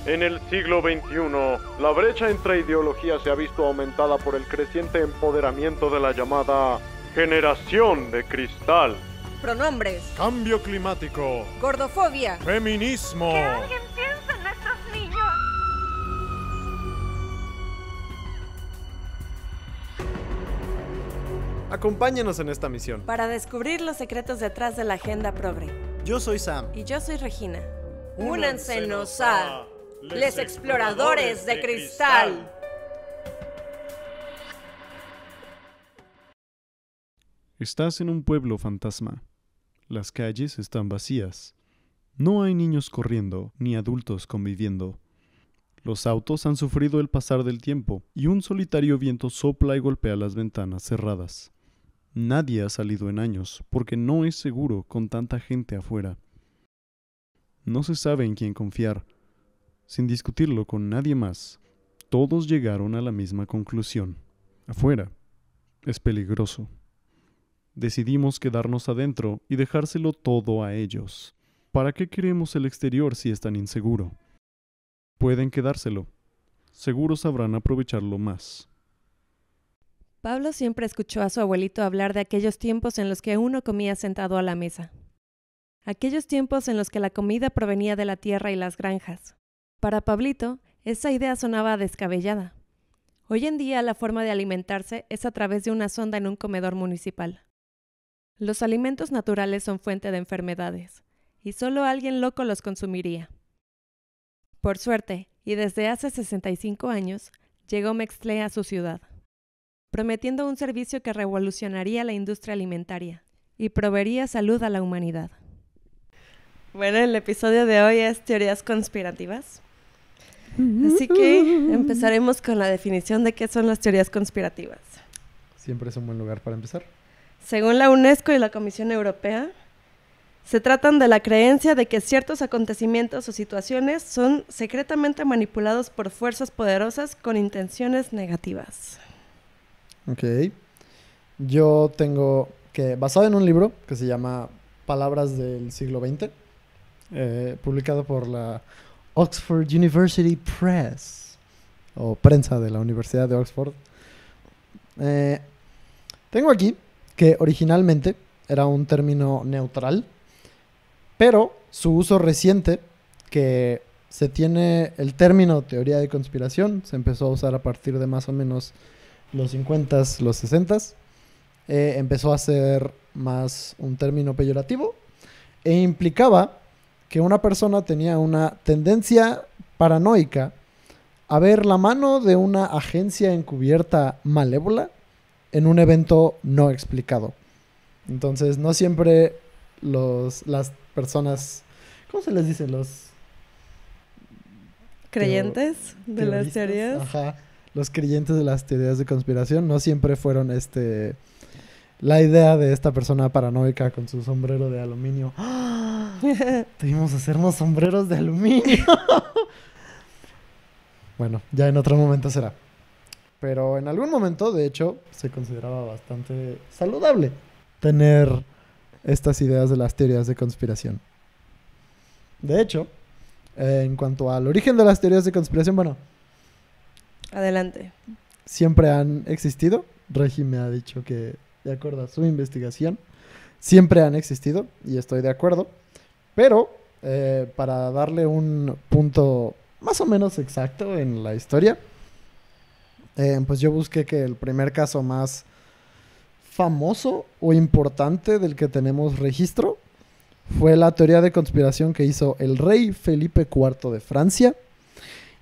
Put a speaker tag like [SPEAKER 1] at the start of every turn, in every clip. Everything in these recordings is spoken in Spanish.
[SPEAKER 1] En el siglo XXI, la brecha entre ideologías se ha visto aumentada por el creciente empoderamiento de la llamada generación de cristal.
[SPEAKER 2] Pronombres.
[SPEAKER 3] Cambio climático.
[SPEAKER 2] Gordofobia.
[SPEAKER 3] Feminismo.
[SPEAKER 4] ¡Que alguien piense en nuestros niños!
[SPEAKER 5] Acompáñenos en esta misión.
[SPEAKER 2] Para descubrir los secretos detrás de la agenda progre.
[SPEAKER 5] Yo soy Sam.
[SPEAKER 2] Y yo soy Regina. Únansenos a Les Exploradores de Cristal.
[SPEAKER 6] Estás en un pueblo fantasma. Las calles están vacías. No hay niños corriendo, ni adultos conviviendo. Los autos han sufrido el pasar del tiempo, y un solitario viento sopla y golpea las ventanas cerradas. Nadie ha salido en años, porque no es seguro con tanta gente afuera. No se sabe en quién confiar. Sin discutirlo con nadie más, todos llegaron a la misma conclusión. Afuera es peligroso. Decidimos quedarnos adentro y dejárselo todo a ellos. ¿Para qué queremos el exterior si es tan inseguro? Pueden quedárselo. Seguro sabrán aprovecharlo más.
[SPEAKER 2] Pablo siempre escuchó a su abuelito hablar de aquellos tiempos en los que uno comía sentado a la mesa. Aquellos tiempos en los que la comida provenía de la tierra y las granjas. Para Pablito, esa idea sonaba descabellada. Hoy en día la forma de alimentarse es a través de una sonda en un comedor municipal. Los alimentos naturales son fuente de enfermedades, y solo alguien loco los consumiría. Por suerte, y desde hace 65 años, llegó Mextlé a su ciudad, prometiendo un servicio que revolucionaría la industria alimentaria y proveería salud a la humanidad. Bueno, el episodio de hoy es teorías conspirativas. Así que empezaremos con la definición de qué son las teorías conspirativas.
[SPEAKER 5] Siempre es un buen lugar para empezar.
[SPEAKER 2] Según la UNESCO y la Comisión Europea, se tratan de la creencia de que ciertos acontecimientos o situaciones son secretamente manipulados por fuerzas poderosas con intenciones negativas.
[SPEAKER 5] Ok. Yo tengo que, basado en un libro que se llama Palabras del siglo XX, publicado por la Oxford University Press, o prensa de la Universidad de Oxford. Tengo aquí que originalmente era un término neutral, pero su uso reciente, que se tiene el término teoría de conspiración, se empezó a usar a partir de más o menos los 50s, los 60s, empezó a ser más un término peyorativo e implicaba que una persona tenía una tendencia paranoica a ver la mano de una agencia encubierta malévola en un evento no explicado. Entonces, no siempre las personas, ¿cómo se les dice? Los
[SPEAKER 2] creyentes de las teorías.
[SPEAKER 5] Ajá, los creyentes de las teorías de conspiración no siempre fueron la idea de esta persona paranoica con su sombrero de aluminio. ¡Ah! Debimos hacernos sombreros de aluminio. Bueno, ya en otro momento será. Pero en algún momento, de hecho, se consideraba bastante saludable tener estas ideas de las teorías de conspiración. De hecho, en cuanto al origen de las teorías de conspiración, bueno,
[SPEAKER 2] adelante.
[SPEAKER 5] Siempre han existido. Regi me ha dicho que, de acuerdo a su investigación, siempre han existido, y estoy de acuerdo. Pero, para darle un punto más o menos exacto en la historia, pues yo busqué que el primer caso más famoso o importante del que tenemos registro fue la teoría de conspiración que hizo el rey Felipe IV de Francia,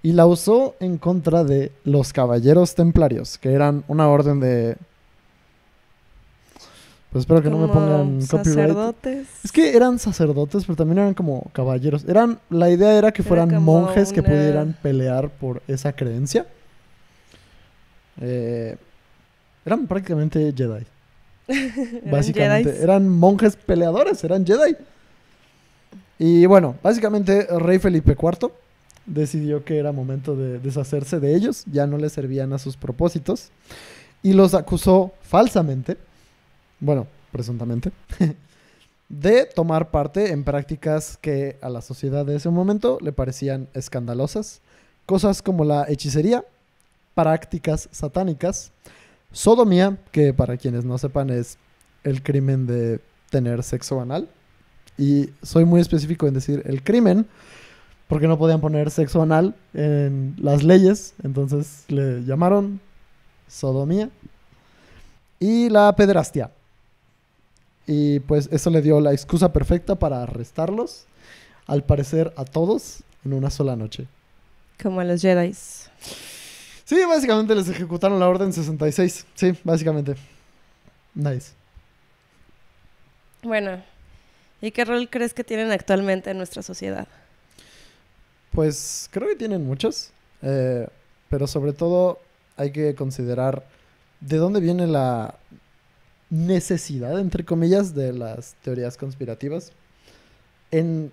[SPEAKER 5] y la usó en contra de los caballeros templarios, que eran una orden de... Pues espero que no me pongan copyright.
[SPEAKER 2] Sacerdotes.
[SPEAKER 5] Es que eran sacerdotes, pero también eran como caballeros. La idea era que fueran monjes que pudieran pelear por esa creencia. Eran prácticamente Jedi. Básicamente, eran monjes peleadores, eran Jedi. Y bueno, básicamente el rey Felipe IV decidió que era momento de deshacerse de ellos, ya no le servían a sus propósitos, y los acusó falsamente, bueno, presuntamente, de tomar parte en prácticas que a la sociedad de ese momento le parecían escandalosas. Cosas como la hechicería, prácticas satánicas, sodomía, que para quienes no sepan es el crimen de tener sexo anal. Y soy muy específico en decir el crimen, porque no podían poner sexo anal en las leyes, entonces le llamaron sodomía. Y la pederastia. Y pues eso le dio la excusa perfecta para arrestarlos, al parecer a todos, en una sola noche.
[SPEAKER 2] Como a los Jedis.
[SPEAKER 5] Sí, básicamente les ejecutaron la Orden 66. Sí, básicamente. Nice.
[SPEAKER 2] Bueno, ¿y qué rol crees que tienen actualmente en nuestra sociedad?
[SPEAKER 5] Pues creo que tienen muchos, pero sobre todo hay que considerar de dónde viene la necesidad, entre comillas, de las teorías conspirativas. En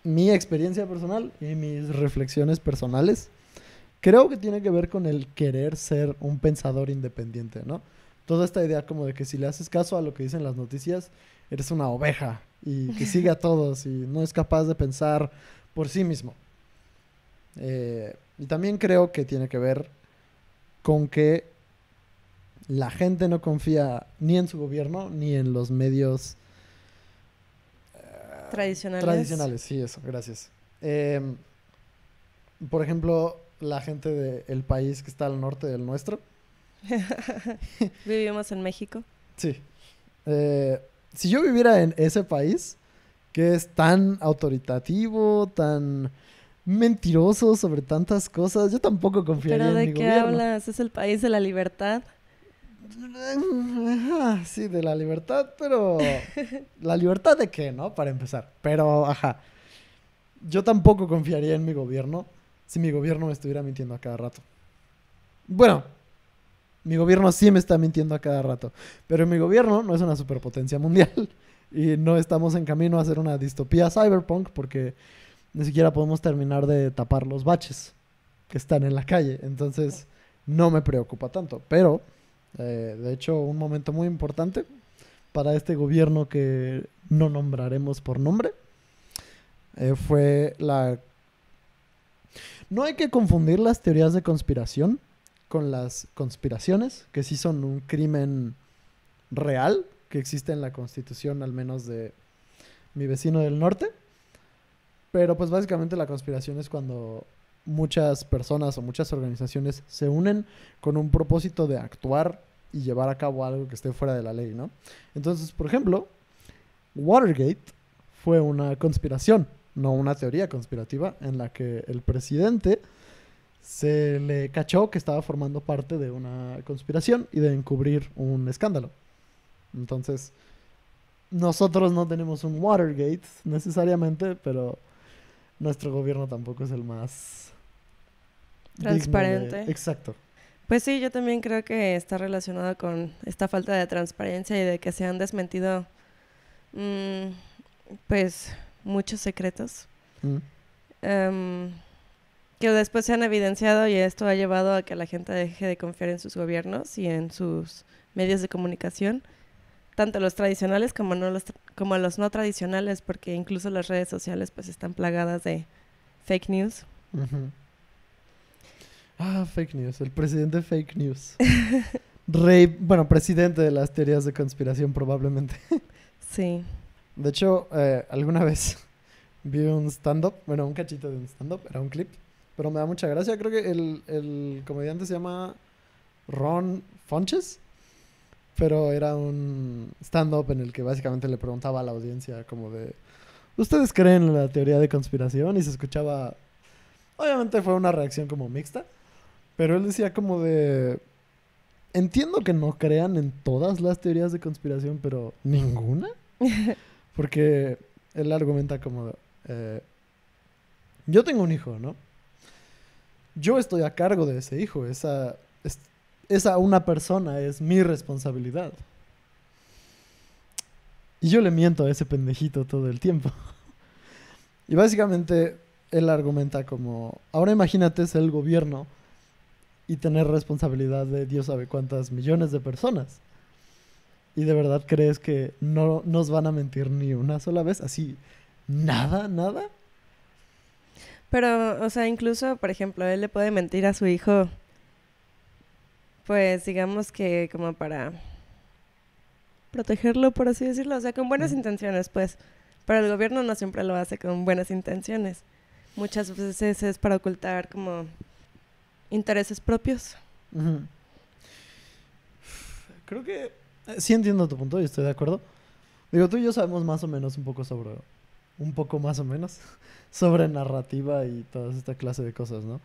[SPEAKER 5] mi experiencia personal y mis reflexiones personales, creo que tiene que ver con el querer ser un pensador independiente, ¿no? Toda esta idea como de que si le haces caso a lo que dicen las noticias, eres una oveja y que sigue a todos y no es capaz de pensar por sí mismo. Y también creo que tiene que ver con que la gente no confía ni en su gobierno ni en los medios
[SPEAKER 2] Tradicionales.
[SPEAKER 5] Sí, eso, gracias. Por ejemplo, la gente del país que está al norte del nuestro.
[SPEAKER 2] Vivimos en México.
[SPEAKER 5] Sí. Si yo viviera en ese país, que es tan autoritativo, tan mentiroso sobre tantas cosas, yo tampoco confiaría
[SPEAKER 2] ¿Pero
[SPEAKER 5] en
[SPEAKER 2] de
[SPEAKER 5] mi
[SPEAKER 2] qué
[SPEAKER 5] gobierno.
[SPEAKER 2] hablas? ¿Es el país de la libertad?
[SPEAKER 5] Ajá, sí, de la libertad, pero... ¿La libertad de qué, no? Para empezar. Pero, ajá. Yo tampoco confiaría en mi gobierno si mi gobierno me estuviera mintiendo a cada rato. Bueno, mi gobierno sí me está mintiendo a cada rato, pero mi gobierno no es una superpotencia mundial y no estamos en camino a hacer una distopía cyberpunk porque ni siquiera podemos terminar de tapar los baches que están en la calle. Entonces, no me preocupa tanto, pero... de hecho, un momento muy importante para este gobierno que no nombraremos por nombre fue la... No hay que confundir las teorías de conspiración con las conspiraciones, que sí son un crimen real que existe en la Constitución, al menos de mi vecino del norte. Pero pues básicamente la conspiración es cuando muchas personas o muchas organizaciones se unen con un propósito de actuar y llevar a cabo algo que esté fuera de la ley, ¿no? Entonces, por ejemplo, Watergate fue una conspiración, no una teoría conspirativa, en la que el presidente se le cachó que estaba formando parte de una conspiración y de encubrir un escándalo. Entonces, nosotros no tenemos un Watergate necesariamente, pero nuestro gobierno tampoco es el más
[SPEAKER 2] Transparente.
[SPEAKER 5] Exacto.
[SPEAKER 2] Pues sí, yo también creo que está relacionado con esta falta de transparencia y de que se han desmentido pues muchos secretos que después se han evidenciado, y esto ha llevado a que la gente deje de confiar en sus gobiernos y en sus medios de comunicación, tanto los tradicionales como los no tradicionales, porque incluso las redes sociales pues están plagadas de fake news.
[SPEAKER 5] Uh-huh. Fake news, el presidente fake news. Presidente de las teorías de conspiración probablemente.
[SPEAKER 2] Sí.
[SPEAKER 5] De hecho, alguna vez vi un stand-up, un cachito de un stand-up, era un clip, pero me da mucha gracia. Creo que el comediante se llama Ron Funches, pero era un stand-up en el que básicamente le preguntaba a la audiencia como de, ¿ustedes creen en la teoría de conspiración? Y se escuchaba, obviamente fue una reacción como mixta, pero él decía como de, entiendo que no crean en todas las teorías de conspiración, pero ¿ninguna? Porque él argumenta como, yo tengo un hijo, ¿no? Yo estoy a cargo de ese hijo, esa una persona es mi responsabilidad. Y yo le miento a ese pendejito todo el tiempo. Y básicamente él argumenta como, ahora imagínate ser el gobierno y tener responsabilidad de Dios sabe cuántas millones de personas. ¿Y de verdad crees que no nos van a mentir ni una sola vez? Así, nada, nada.
[SPEAKER 2] Pero, o sea, incluso, por ejemplo, él le puede mentir a su hijo, pues digamos que como para protegerlo, por así decirlo, o sea, con buenas intenciones, pues. Pero el gobierno no siempre lo hace con buenas intenciones. Muchas veces es para ocultar como intereses propios.
[SPEAKER 5] Ujú. Creo que sí entiendo tu punto y estoy de acuerdo. Digo, tú y yo sabemos más o menos un poco más o menos, sobre narrativa y toda esta clase de cosas, ¿no?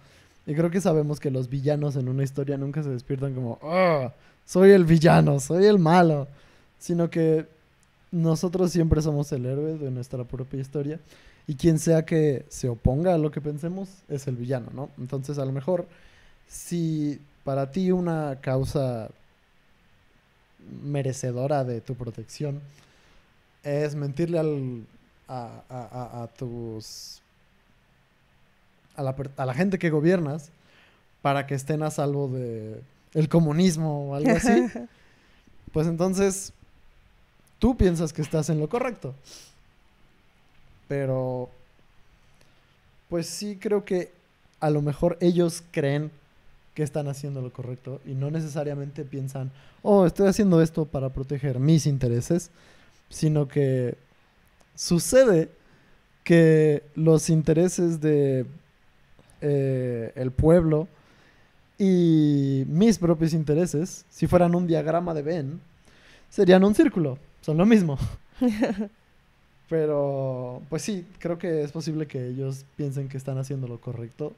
[SPEAKER 5] Y creo que sabemos que los villanos en una historia nunca se despiertan como, "Ah, soy el villano, soy el malo", sino que nosotros siempre somos el héroe de nuestra propia historia y quien sea que se oponga a lo que pensemos es el villano, ¿no? Entonces, a lo mejor, si para ti una causa merecedora de tu protección es mentirle a tus a la gente que gobiernas para que estén a salvo de el comunismo o algo así, pues entonces tú piensas que estás en lo correcto. Pero pues sí creo que a lo mejor ellos creen que están haciendo lo correcto y no necesariamente piensan, oh, estoy haciendo esto para proteger mis intereses, sino que sucede que los intereses de el pueblo y mis propios intereses, si fueran un diagrama de Venn, serían un círculo, son lo mismo. Pero, pues sí, creo que es posible que ellos piensen que están haciendo lo correcto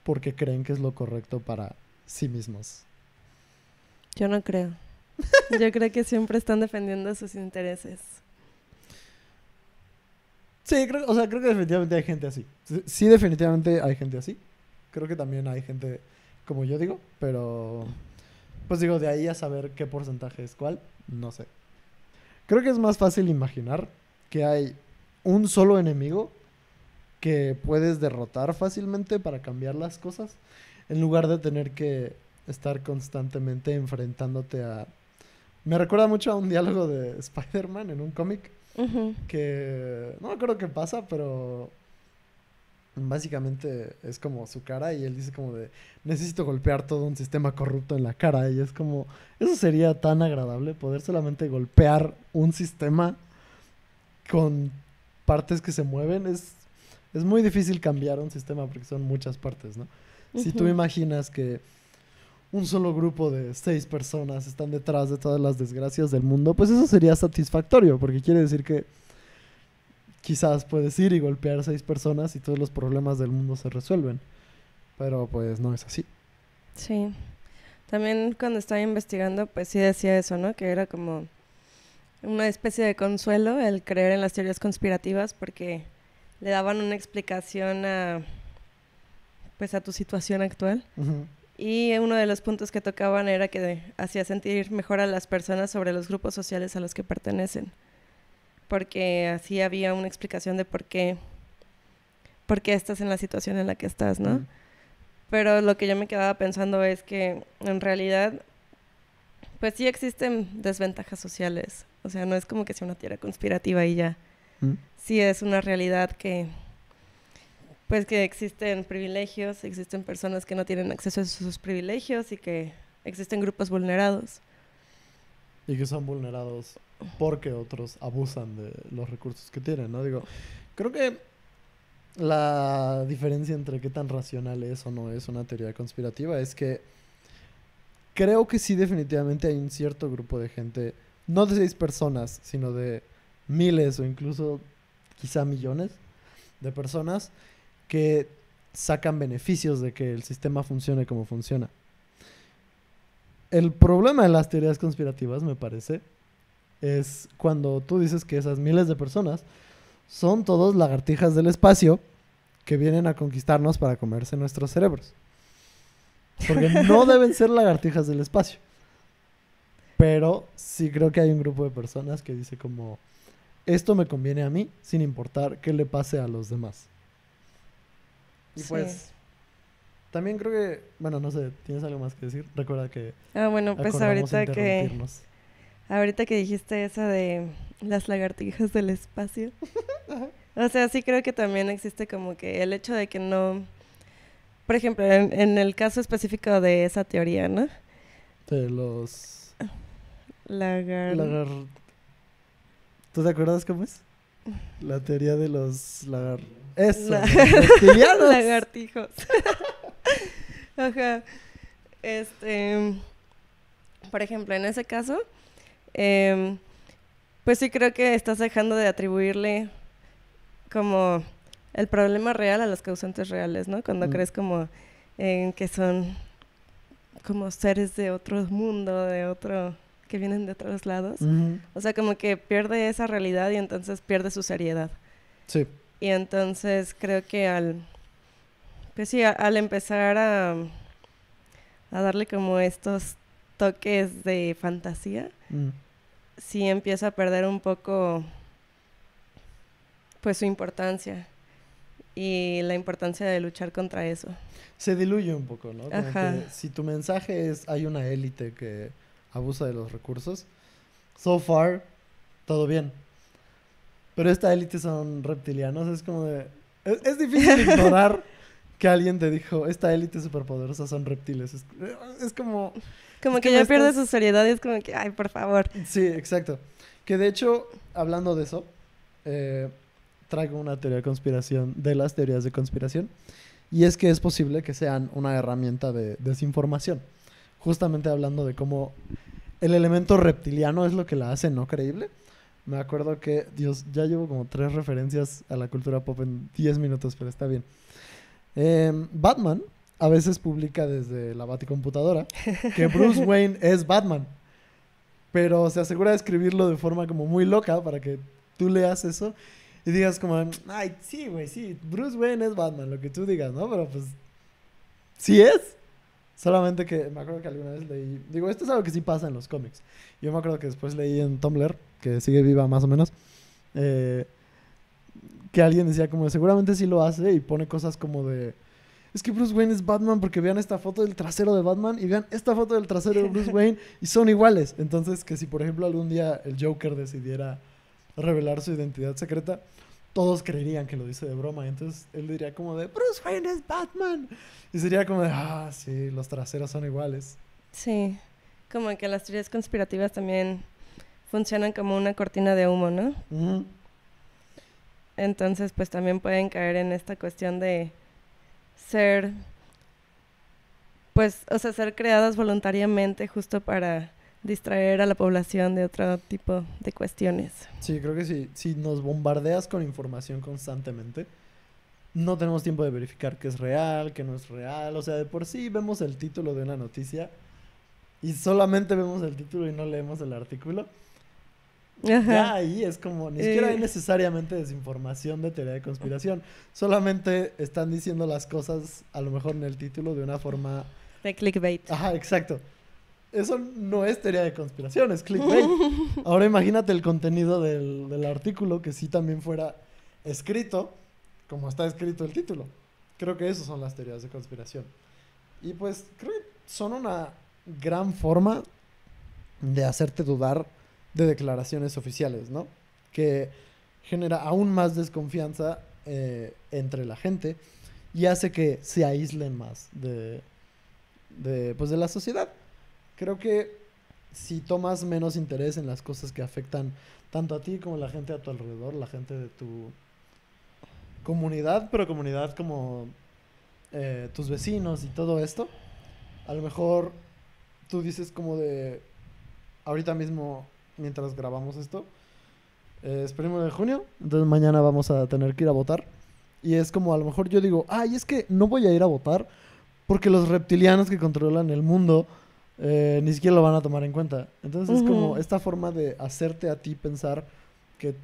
[SPEAKER 5] porque creen que es lo correcto para sí mismos.
[SPEAKER 2] Yo no creo. Yo creo que siempre están defendiendo sus intereses.
[SPEAKER 5] Sí, creo que definitivamente hay gente así. Sí, definitivamente hay gente así. Creo que también hay gente como yo digo, pero pues digo, de ahí a saber qué porcentaje es cuál, no sé. Creo que es más fácil imaginar que hay un solo enemigo que puedes derrotar fácilmente para cambiar las cosas, en lugar de tener que estar constantemente enfrentándote a... Me recuerda mucho a un diálogo de Spider-Man en un cómic,
[SPEAKER 2] Ujú.
[SPEAKER 5] que no me acuerdo qué pasa, pero básicamente es como su cara y él dice como de, necesito golpear todo un sistema corrupto en la cara, y es como, eso sería tan agradable, poder solamente golpear un sistema con partes que se mueven. Es muy difícil cambiar un sistema porque son muchas partes, ¿no? Si tú
[SPEAKER 2] Ujú.
[SPEAKER 5] imaginas que un solo grupo de 6 personas están detrás de todas las desgracias del mundo, pues eso sería satisfactorio, porque quiere decir que quizás puedes ir y golpear 6 personas y todos los problemas del mundo se resuelven. Pero pues no es así.
[SPEAKER 2] Sí. También cuando estaba investigando, pues sí decía eso, ¿no? Que era como una especie de consuelo el creer en las teorías conspirativas porque le daban una explicación pues a tu situación actual.
[SPEAKER 5] Ujú.
[SPEAKER 2] Y uno de los puntos que tocaban era que hacía sentir mejor a las personas sobre los grupos sociales a los que pertenecen. Porque así había una explicación de por qué estás en la situación en la que estás, ¿no?
[SPEAKER 5] Mm.
[SPEAKER 2] Pero lo que yo me quedaba pensando es que en realidad, pues sí existen desventajas sociales. O sea, no es como que sea una teoría conspirativa y ya.
[SPEAKER 5] Mm.
[SPEAKER 2] Sí es una realidad que, pues que existen privilegios, existen personas que no tienen acceso a sus privilegios y que existen grupos vulnerados.
[SPEAKER 5] Y que son vulnerados porque otros abusan de los recursos que tienen, ¿no? Digo, creo que la diferencia entre qué tan racional es o no es una teoría conspirativa es que creo que sí definitivamente hay un cierto grupo de gente, no de 6 personas, sino de miles o incluso quizá millones de personas que sacan beneficios de que el sistema funcione como funciona. El problema de las teorías conspirativas, me parece, es cuando tú dices que esas miles de personas son todos lagartijas del espacio que vienen a conquistarnos para comerse nuestros cerebros. Porque no deben ser lagartijas del espacio. Pero sí creo que hay un grupo de personas que dice como, esto me conviene a mí sin importar qué le pase a los demás. Y
[SPEAKER 2] Sí.
[SPEAKER 5] pues también creo que, bueno, no sé, ¿tienes algo más que decir? Recuerda que
[SPEAKER 2] Bueno, pues
[SPEAKER 5] acordamos
[SPEAKER 2] ahorita que
[SPEAKER 5] interrumpirnos.
[SPEAKER 2] ahorita que dijiste eso de las lagartijas del espacio. O sea, sí creo que también existe como que el hecho de que no... Por ejemplo, en el caso específico de esa teoría, ¿no?
[SPEAKER 5] De los...
[SPEAKER 2] Lagar...
[SPEAKER 5] ¿Tú te acuerdas cómo es? La teoría de los Eso,
[SPEAKER 2] La-
[SPEAKER 5] los reptilianos.
[SPEAKER 2] Lagartijos. Ajá. Por ejemplo, en ese caso, pues sí creo que estás dejando de atribuirle como el problema real a los causantes reales, ¿no? Cuando crees como en que son como seres de otro mundo, que vienen de otros lados.
[SPEAKER 5] Ujú.
[SPEAKER 2] O sea, como que pierde esa realidad y entonces pierde su seriedad.
[SPEAKER 5] Sí.
[SPEAKER 2] Y entonces creo que al empezar a darle como estos toques de fantasía,
[SPEAKER 5] Mm.
[SPEAKER 2] sí empieza a perder un poco pues su importancia y la importancia de luchar contra eso.
[SPEAKER 5] Se diluye un poco, ¿no? Como
[SPEAKER 2] Ajá.
[SPEAKER 5] que si tu mensaje es hay una élite que abusa de los recursos, so far, todo bien. Pero esta élite son reptilianos, es como de... Es difícil ignorar que alguien te dijo, esta élite superpoderosa son reptiles. Es como...
[SPEAKER 2] Como
[SPEAKER 5] Es
[SPEAKER 2] que
[SPEAKER 5] que
[SPEAKER 2] ya
[SPEAKER 5] me
[SPEAKER 2] pierde
[SPEAKER 5] estás-
[SPEAKER 2] su seriedad y es como que, ay, por favor.
[SPEAKER 5] Sí, exacto. Que de hecho, hablando de eso, traigo una teoría de conspiración, de las teorías de conspiración, y es que es posible que sean una herramienta de desinformación. Justamente hablando de cómo el elemento reptiliano es lo que la hace no creíble. Me acuerdo que, Dios, ya llevo como 3 referencias a la cultura pop en 10 minutos, pero está bien. Batman a veces publica desde la Baticomputadora que Bruce Wayne es Batman, pero se asegura de escribirlo de forma como muy loca para que tú leas eso y digas como, ay, sí, güey, sí, Bruce Wayne es Batman, lo que tú digas, ¿no? Pero pues, sí es. Solamente que me acuerdo que alguna vez leí, digo, esto es algo que sí pasa en los cómics. Yo me acuerdo que después leí en Tumblr, que sigue viva más o menos, que alguien decía como, seguramente sí lo hace y pone cosas como de, es que Bruce Wayne es Batman porque vean esta foto del trasero de Batman y vean esta foto del trasero de Bruce Wayne y son iguales. Entonces, que si por ejemplo algún día el Joker decidiera revelar su identidad secreta, todos creerían que lo dice de broma. Y entonces él diría como de, Bruce Wayne es Batman. Y sería como de, ah, sí, los traseros son iguales.
[SPEAKER 2] Sí, como que las teorías conspirativas también funcionan como una cortina de humo, ¿no?
[SPEAKER 5] Ujú.
[SPEAKER 2] Entonces, pues también pueden caer en esta cuestión de ser, pues, o sea, ser creadas voluntariamente justo para distraer a la población de otro tipo de cuestiones.
[SPEAKER 5] Sí, creo que sí. Si nos bombardeas con información constantemente, no tenemos tiempo de verificar qué es real, qué no es real. O sea, de por sí vemos el título de una noticia y solamente vemos el título y no leemos el artículo. Ya
[SPEAKER 2] Ajá.
[SPEAKER 5] ahí es como, ni siquiera hay necesariamente desinformación de teoría de conspiración. Solamente están diciendo las cosas, a lo mejor en el título, de una forma...
[SPEAKER 2] De clickbait.
[SPEAKER 5] Ajá, exacto. Eso no es teoría de conspiración, es clickbait. Ahora imagínate el contenido del artículo que sí también fuera escrito como está escrito el título. Creo que esas son las teorías de conspiración. Y pues creo que son una gran forma de hacerte dudar de declaraciones oficiales, ¿no? Que genera aún más desconfianza entre la gente y hace que se aíslen más pues de la sociedad. Creo que si tomas menos interés en las cosas que afectan tanto a ti como a la gente a tu alrededor, la gente de tu comunidad, pero comunidad como tus vecinos y todo esto, a lo mejor tú dices como de ahorita mismo mientras grabamos esto es 1 de junio, entonces mañana vamos a tener que ir a votar y es como a lo mejor yo digo, ay, es que no voy a ir a votar porque los reptilianos que controlan el mundo ni siquiera lo van a tomar en cuenta. Entonces es como esta forma de hacerte a ti pensar que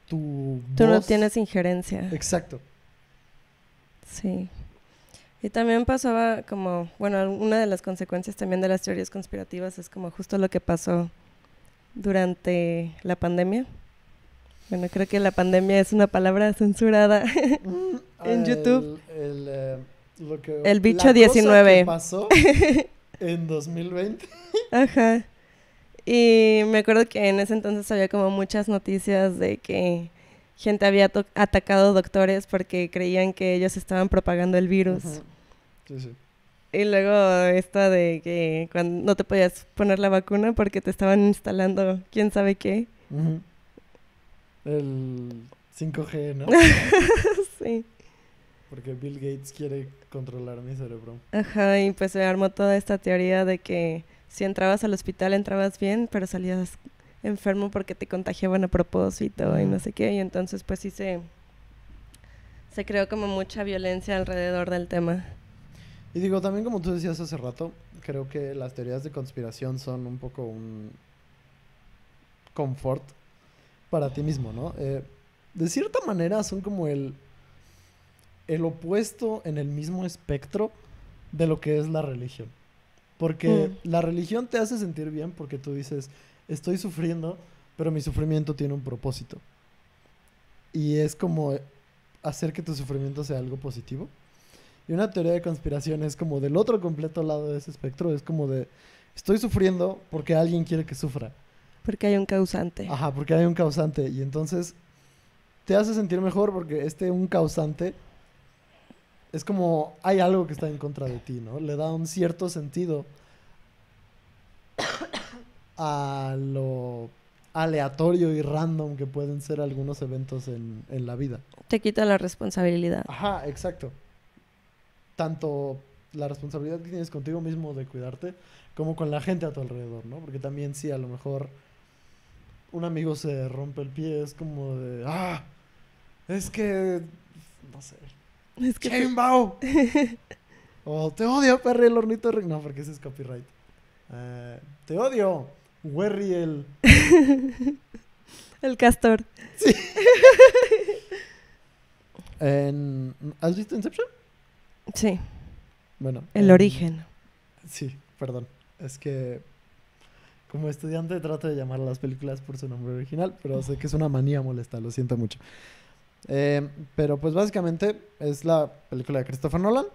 [SPEAKER 5] tu
[SPEAKER 2] Tú no
[SPEAKER 5] voz...
[SPEAKER 2] tienes injerencia.
[SPEAKER 5] Exacto.
[SPEAKER 2] Sí. Y también pasaba como, bueno, una de las consecuencias también de las teorías conspirativas es como justo lo que pasó durante la pandemia. Bueno, creo que la pandemia es una palabra censurada en YouTube. El bicho
[SPEAKER 5] la cosa
[SPEAKER 2] 19.
[SPEAKER 5] que pasó en 2020.
[SPEAKER 2] Ajá. Y me acuerdo que en ese entonces había como muchas noticias de que gente había atacado doctores porque creían que ellos estaban propagando el virus.
[SPEAKER 5] Ujú. Sí, sí.
[SPEAKER 2] Y luego esta de que cuando no te podías poner la vacuna porque te estaban instalando quién sabe qué.
[SPEAKER 5] Ujú. El 5G, ¿no?
[SPEAKER 2] Sí.
[SPEAKER 5] Porque Bill Gates quiere controlar mi cerebro.
[SPEAKER 2] Ajá, y pues se armó toda esta teoría de que si entrabas al hospital entrabas bien, pero salías enfermo porque te contagiaban a propósito y no sé qué. Y entonces pues sí se creó como mucha violencia alrededor del tema.
[SPEAKER 5] Y digo, también como tú decías hace rato, creo que las teorías de conspiración son un poco un confort para ti mismo, ¿no? De cierta manera son como el opuesto en el mismo espectro de lo que es la religión. Porque la religión te hace sentir bien porque tú dices, estoy sufriendo, pero mi sufrimiento tiene un propósito. Y es como hacer que tu sufrimiento sea algo positivo. Y una teoría de conspiración es como del otro completo lado de ese espectro, es como de, estoy sufriendo porque alguien quiere que sufra.
[SPEAKER 2] Porque hay un causante.
[SPEAKER 5] Ajá, porque hay un causante. Y entonces te hace sentir mejor porque un causante es como hay algo que está en contra de ti, ¿no? Le da un cierto sentido a lo aleatorio y random que pueden ser algunos eventos en la vida.
[SPEAKER 2] Te quita la responsabilidad.
[SPEAKER 5] Ajá, exacto. Tanto la responsabilidad que tienes contigo mismo de cuidarte, como con la gente a tu alrededor, ¿no? Porque también si a lo mejor un amigo se rompe el pie, es como de, es que, no sé,
[SPEAKER 2] Es que
[SPEAKER 5] ¡Chainbow! O te odio, Perry el hornito. No, porque ese es copyright. Te odio, Werry el...
[SPEAKER 2] el castor.
[SPEAKER 5] ¿Has visto Inception?
[SPEAKER 2] Sí,
[SPEAKER 5] Bueno.
[SPEAKER 2] el origen.
[SPEAKER 5] Sí, perdón. Es que como estudiante trato de llamar a las películas por su nombre original, pero sé que es una manía molesta, lo siento mucho. Pero pues básicamente es la película de Christopher Nolan.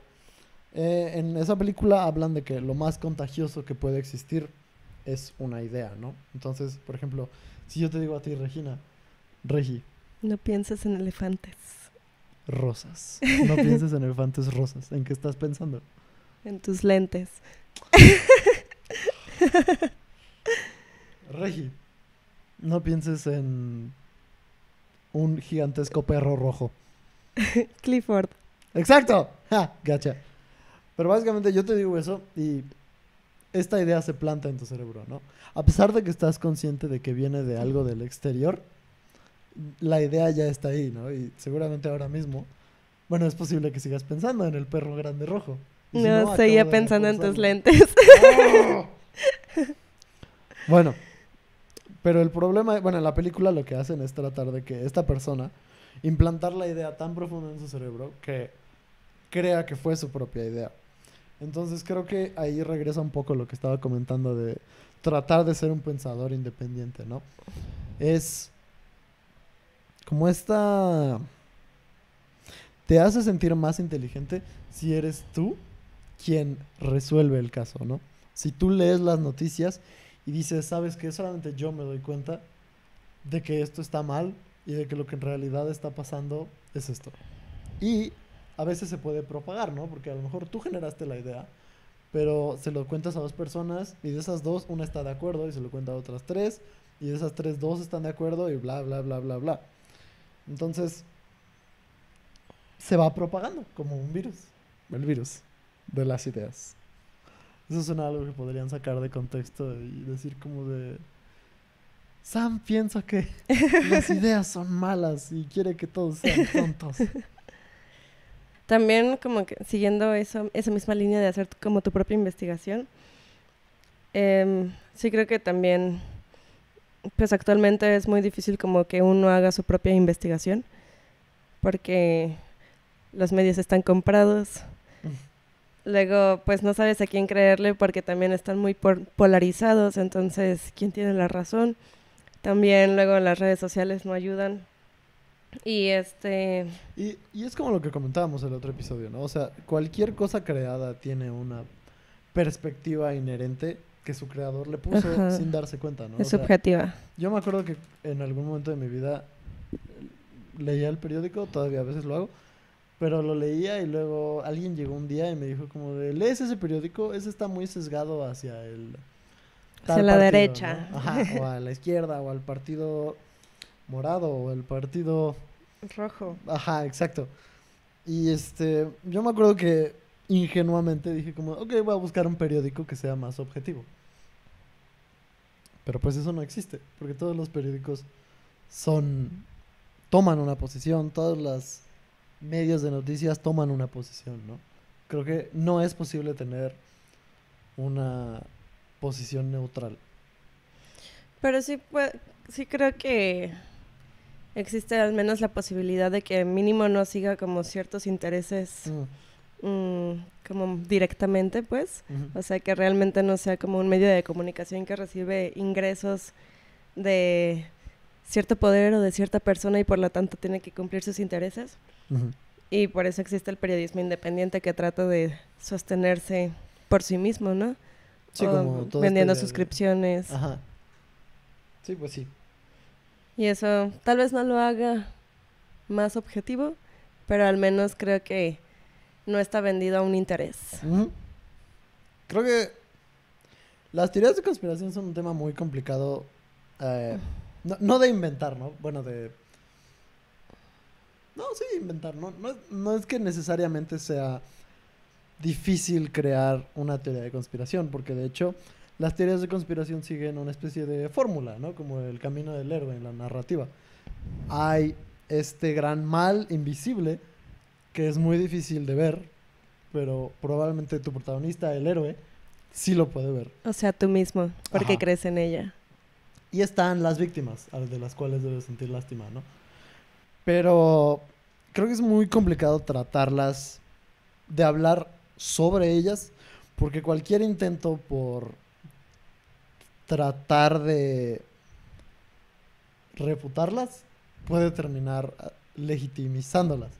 [SPEAKER 5] En esa película hablan de que lo más contagioso que puede existir es una idea, ¿no? Entonces, por ejemplo, si yo te digo a ti, Regi,
[SPEAKER 2] No pienses en elefantes,
[SPEAKER 5] rosas. No pienses en elefantes rosas. ¿En qué estás pensando?
[SPEAKER 2] en tus lentes.
[SPEAKER 5] Regi, no pienses en un gigantesco perro rojo.
[SPEAKER 2] Clifford.
[SPEAKER 5] ¡Exacto! ¡Ja! Gacha. Pero básicamente yo te digo eso y esta idea se planta en tu cerebro, ¿no? A pesar de que estás consciente de que viene de algo del exterior, la idea ya está ahí, ¿no? Y seguramente ahora mismo, bueno, es posible que sigas pensando en el perro grande rojo. Y si
[SPEAKER 2] No,
[SPEAKER 5] acabo
[SPEAKER 2] seguía
[SPEAKER 5] de
[SPEAKER 2] pensando en tus
[SPEAKER 5] reforzarlo.
[SPEAKER 2] lentes.
[SPEAKER 5] ¡Oh! Bueno, pero el problema, bueno, en la película lo que hacen es tratar de que esta persona implantar la idea tan profunda en su cerebro que crea que fue su propia idea. Entonces creo que ahí regresa un poco lo que estaba comentando de tratar de ser un pensador independiente, ¿no? Es como te hace sentir más inteligente si eres tú quien resuelve el caso, ¿no? Si tú lees las noticias y dices, ¿sabes qué? Solamente yo me doy cuenta de que esto está mal y de que lo que en realidad está pasando es esto. Y a veces se puede propagar, ¿no? Porque a lo mejor tú generaste la idea, pero se lo cuentas a 2 personas y de esas 2, una está de acuerdo y se lo cuenta a otras 3 y de esas 3, 2 están de acuerdo y bla, bla, bla, bla, bla. Entonces, se va propagando como un virus. El virus de las ideas. Eso suena a algo que podrían sacar de contexto y decir como de... Sam piensa que las ideas son malas y quiere que todos sean tontos.
[SPEAKER 2] También como que siguiendo esa misma línea de hacer como tu propia investigación, sí creo que también, pues actualmente es muy difícil como que uno haga su propia investigación, porque los medios están comprados. Luego, pues no sabes a quién creerle porque también están muy polarizados, entonces, ¿quién tiene la razón? También luego las redes sociales no ayudan. Y
[SPEAKER 5] Y es como lo que comentábamos en el otro episodio, ¿no? O sea, cualquier cosa creada tiene una perspectiva inherente que su creador le puso
[SPEAKER 2] Ajá.
[SPEAKER 5] sin darse cuenta, ¿no?
[SPEAKER 2] Es
[SPEAKER 5] O sea,
[SPEAKER 2] subjetiva.
[SPEAKER 5] yo me acuerdo que en algún momento de mi vida leía el periódico, todavía a veces lo hago, pero lo leía y luego alguien llegó un día y me dijo como de, ¿lees ese periódico? Ese está muy sesgado hacia el...
[SPEAKER 2] Hacia
[SPEAKER 5] tal
[SPEAKER 2] la
[SPEAKER 5] partido,
[SPEAKER 2] derecha.
[SPEAKER 5] ¿no? Ajá, o a la izquierda, o al partido morado, o el partido...
[SPEAKER 2] Rojo.
[SPEAKER 5] Ajá, exacto. Y yo me acuerdo que ingenuamente dije como, ok, voy a buscar un periódico que sea más objetivo. Pero pues eso no existe, porque todos los periódicos toman una posición, todos los medios de noticias toman una posición, ¿no? Creo que no es posible tener una posición neutral.
[SPEAKER 2] Pero sí, sí creo que existe al menos la posibilidad de que mínimo no siga como ciertos intereses como directamente, pues.
[SPEAKER 5] Ujú.
[SPEAKER 2] O sea, que realmente no sea como un medio de comunicación que recibe ingresos de cierto poder o de cierta persona y por lo tanto tiene que cumplir sus intereses.
[SPEAKER 5] Ujú.
[SPEAKER 2] Y por eso existe el periodismo independiente que trata de sostenerse por sí mismo, ¿no?
[SPEAKER 5] Sí,
[SPEAKER 2] O
[SPEAKER 5] como toda esta
[SPEAKER 2] vendiendo
[SPEAKER 5] idea de-
[SPEAKER 2] suscripciones.
[SPEAKER 5] Ajá. Sí, pues sí.
[SPEAKER 2] Y eso tal vez no lo haga más objetivo, pero al menos creo que no está vendido a un interés.
[SPEAKER 5] Ujú. Creo que las teorías de conspiración son un tema muy complicado. No de inventar, ¿no? Bueno, de... No, sí, de inventar, ¿no? No es que necesariamente sea difícil crear una teoría de conspiración, porque de hecho las teorías de conspiración siguen una especie de fórmula, ¿no? Como el camino del héroe en la narrativa. Hay este gran mal invisible que es muy difícil de ver, pero probablemente tu protagonista, el héroe, sí lo puede ver.
[SPEAKER 2] O sea, tú mismo, porque
[SPEAKER 5] Ajá.
[SPEAKER 2] crees en ella.
[SPEAKER 5] Y están las víctimas, de las cuales debes sentir lástima, ¿no? Pero creo que es muy complicado tratarlas, de hablar sobre ellas, porque cualquier intento por tratar de refutarlas puede terminar legitimizándolas,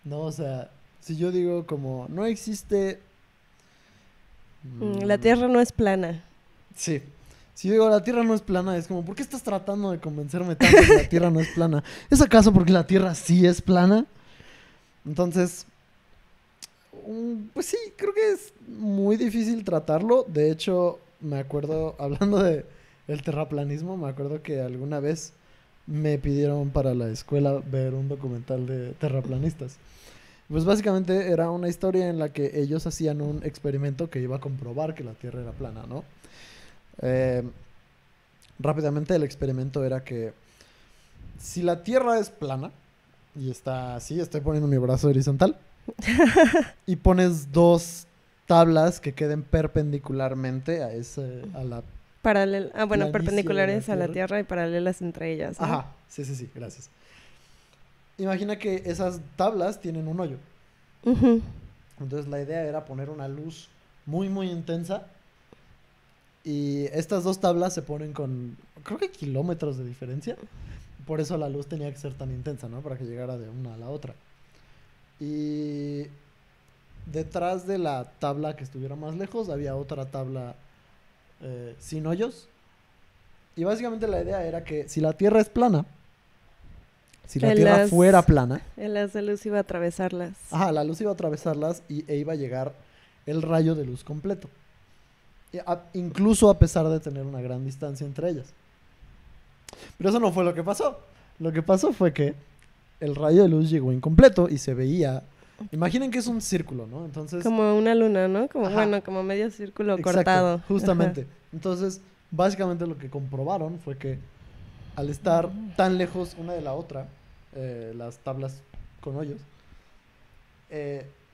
[SPEAKER 5] ¿no? O sea, si yo digo como, no existe...
[SPEAKER 2] La Tierra no es plana.
[SPEAKER 5] Sí. Si yo digo, la Tierra no es plana, es como, ¿por qué estás tratando de convencerme tanto que la Tierra no es plana? ¿Es acaso porque la Tierra sí es plana? Entonces, pues sí, creo que es muy difícil tratarlo. De hecho, me acuerdo, hablando de el terraplanismo, me acuerdo que alguna vez me pidieron para la escuela ver un documental de terraplanistas. Pues básicamente era una historia en la que ellos hacían un experimento que iba a comprobar que la Tierra era plana, ¿no? Rápidamente el experimento era que si la Tierra es plana y está así, estoy poniendo mi brazo horizontal y pones dos tablas que queden perpendicularmente a la...
[SPEAKER 2] Bueno,
[SPEAKER 5] planicie
[SPEAKER 2] perpendiculares
[SPEAKER 5] de la
[SPEAKER 2] a la
[SPEAKER 5] Tierra.
[SPEAKER 2] Tierra y paralelas entre ellas, ¿no?
[SPEAKER 5] Ajá, sí, gracias. Imagina que esas tablas tienen un hoyo.
[SPEAKER 2] Ujú.
[SPEAKER 5] Entonces la idea era poner una luz muy, muy intensa. Y estas dos tablas se ponen con, creo que kilómetros de diferencia. Por eso la luz tenía que ser tan intensa, ¿no? Para que llegara de una a la otra. Y detrás de la tabla que estuviera más lejos había otra tabla sin hoyos. Y básicamente la idea era que si la Tierra es plana, si la Tierra fuera plana,
[SPEAKER 2] El haz de luz iba a atravesarlas.
[SPEAKER 5] ajá, la luz iba a atravesarlas e iba a llegar el rayo de luz completo. Incluso a pesar de tener una gran distancia entre ellas. Pero eso no fue lo que pasó. Lo que pasó fue que el rayo de luz llegó incompleto y se veía... Imaginen que es un círculo, ¿no? Entonces...
[SPEAKER 2] Como una luna, ¿no? Como,
[SPEAKER 5] Ajá.
[SPEAKER 2] bueno, como medio círculo
[SPEAKER 5] Exacto,
[SPEAKER 2] cortado.
[SPEAKER 5] justamente.
[SPEAKER 2] Ajá.
[SPEAKER 5] Entonces, básicamente lo que comprobaron fue que al estar tan lejos una de la otra, las tablas con hoyos,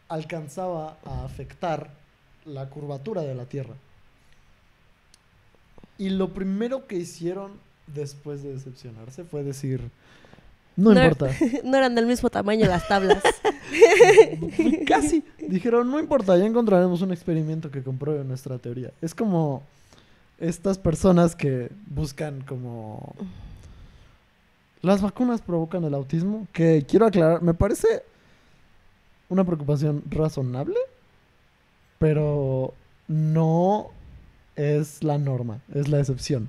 [SPEAKER 5] alcanzaba a afectar la curvatura de la Tierra. Y lo primero que hicieron después de decepcionarse fue decir, no importa.
[SPEAKER 2] No eran del mismo tamaño las tablas.
[SPEAKER 5] Casi. Dijeron, no importa, ya encontraremos un experimento que compruebe nuestra teoría. Es como estas personas que buscan como... Las vacunas provocan el autismo, que quiero aclarar, me parece una preocupación razonable, pero no es la norma, es la excepción.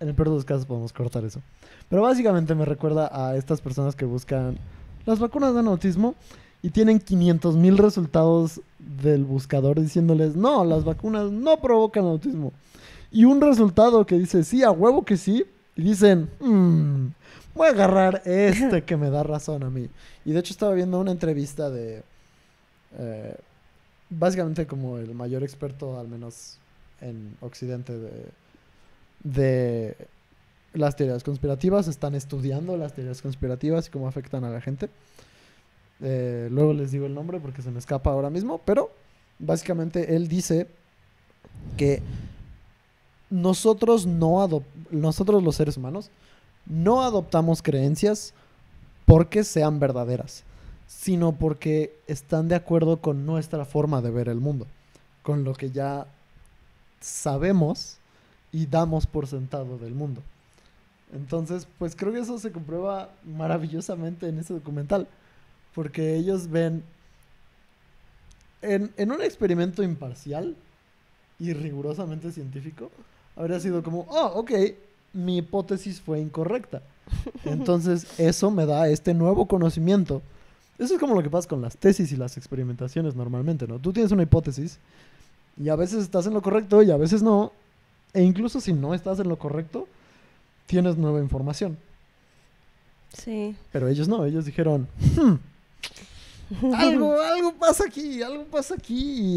[SPEAKER 5] En el peor de los casos podemos cortar eso. Pero básicamente me recuerda a estas personas que buscan las vacunas dan autismo y tienen 500,000 resultados del buscador diciéndoles, no, las vacunas no provocan autismo. Y un resultado que dice, sí, a huevo que sí. Y dicen, voy a agarrar este que me da razón a mí. Y de hecho estaba viendo una entrevista de... básicamente como el mayor experto, al menos en Occidente, de las teorías conspirativas. Están estudiando las teorías conspirativas y cómo afectan a la gente. Luego les digo el nombre porque se me escapa ahora mismo. Pero básicamente él dice que nosotros los seres humanos no adoptamos creencias porque sean verdaderas, sino porque están de acuerdo con nuestra forma de ver el mundo, con lo que ya sabemos y damos por sentado del mundo. Entonces, pues creo que eso se comprueba maravillosamente en ese documental, porque ellos ven en un experimento imparcial y rigurosamente científico, habría sido como, ok, mi hipótesis fue incorrecta. Entonces, eso me da este nuevo conocimiento. Eso es como lo que pasa con las tesis y las experimentaciones normalmente, ¿no? Tú tienes una hipótesis y a veces estás en lo correcto y a veces no. E incluso si no estás en lo correcto, tienes nueva información.
[SPEAKER 2] Sí.
[SPEAKER 5] Pero ellos no, ellos dijeron, algo pasa aquí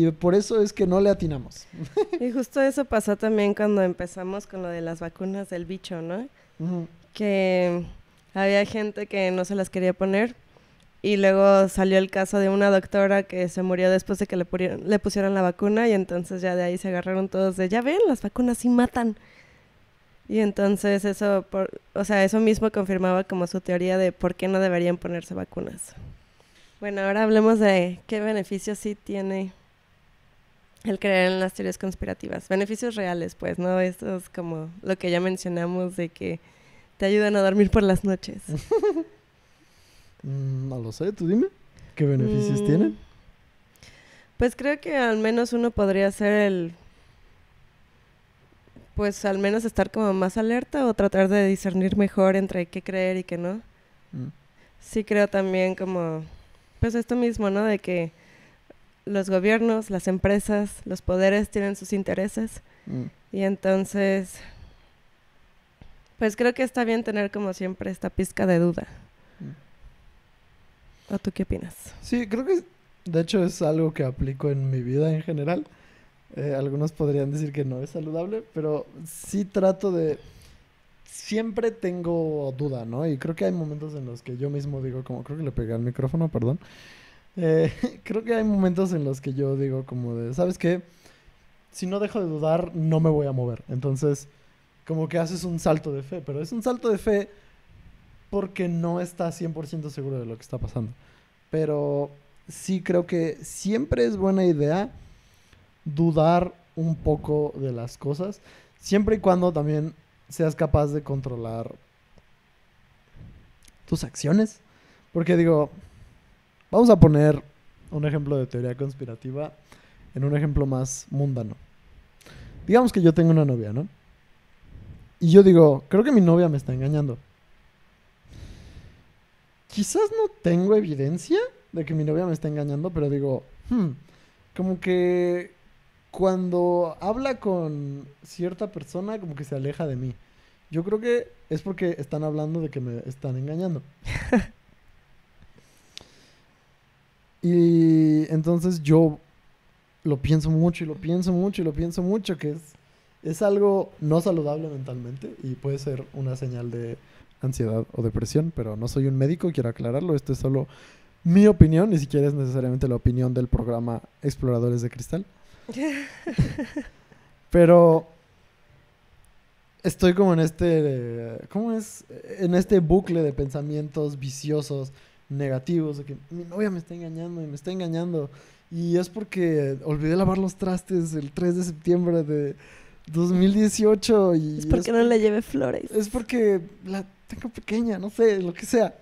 [SPEAKER 5] y por eso es que no le atinamos.
[SPEAKER 2] Y justo eso pasó también cuando empezamos con lo de las vacunas del bicho, ¿no?
[SPEAKER 5] Ujú.
[SPEAKER 2] Que había gente que no se las quería poner y luego salió el caso de una doctora que se murió después de que le pusieron la vacuna y entonces ya de ahí se agarraron todos de, ya ven, las vacunas sí matan. Y entonces eso mismo confirmaba como su teoría de por qué no deberían ponerse vacunas. Bueno, ahora hablemos de qué beneficios sí tiene el creer en las teorías conspirativas. Beneficios reales, pues, ¿no? Esto es como lo que ya mencionamos de que te ayudan a dormir por las noches.
[SPEAKER 5] No lo sé, tú dime. ¿Qué beneficios tiene?
[SPEAKER 2] Pues creo que al menos uno podría ser pues al menos estar como más alerta o tratar de discernir mejor entre qué creer y qué no. Sí creo también como, pues esto mismo, ¿no? De que los gobiernos, las empresas, los poderes tienen sus intereses. Y entonces, pues creo que está bien tener como siempre esta pizca de duda. ¿O tú qué opinas?
[SPEAKER 5] Sí, creo que de hecho es algo que aplico en mi vida en general. Algunos podrían decir que no es saludable, pero sí trato de... Siempre tengo duda, ¿no? Y creo que hay momentos en los que yo mismo digo como... Creo que le pegué al micrófono, perdón. Creo que hay momentos en los que yo digo como de... ¿Sabes qué? Si no dejo de dudar, no me voy a mover. Entonces, como que haces un salto de fe. Pero es un salto de fe porque no estás 100% seguro de lo que está pasando. Pero sí creo que siempre es buena idea dudar un poco de las cosas, siempre y cuando también seas capaz de controlar tus acciones. Porque digo, vamos a poner un ejemplo de teoría conspirativa en un ejemplo más mundano. Digamos que yo tengo una novia, ¿no? Y yo digo, creo que mi novia me está engañando. Quizás no tengo evidencia de que mi novia me está engañando, pero digo, como que cuando habla con cierta persona, como que se aleja de mí. Yo creo que es porque están hablando de que me están engañando. Y entonces yo lo pienso mucho y lo pienso mucho y lo pienso mucho, que es algo no saludable mentalmente y puede ser una señal de ansiedad o depresión, pero no soy un médico, quiero aclararlo. Esto es solo mi opinión, ni siquiera es necesariamente la opinión del programa Exploradores de Cristal. Pero estoy como en en este bucle de pensamientos viciosos, negativos, de que mi novia me está engañando y me está engañando. Y es porque olvidé lavar los trastes el 3 de septiembre de 2018. Y
[SPEAKER 2] es porque no le llevé flores.
[SPEAKER 5] Es porque la tengo pequeña, no sé, lo que sea.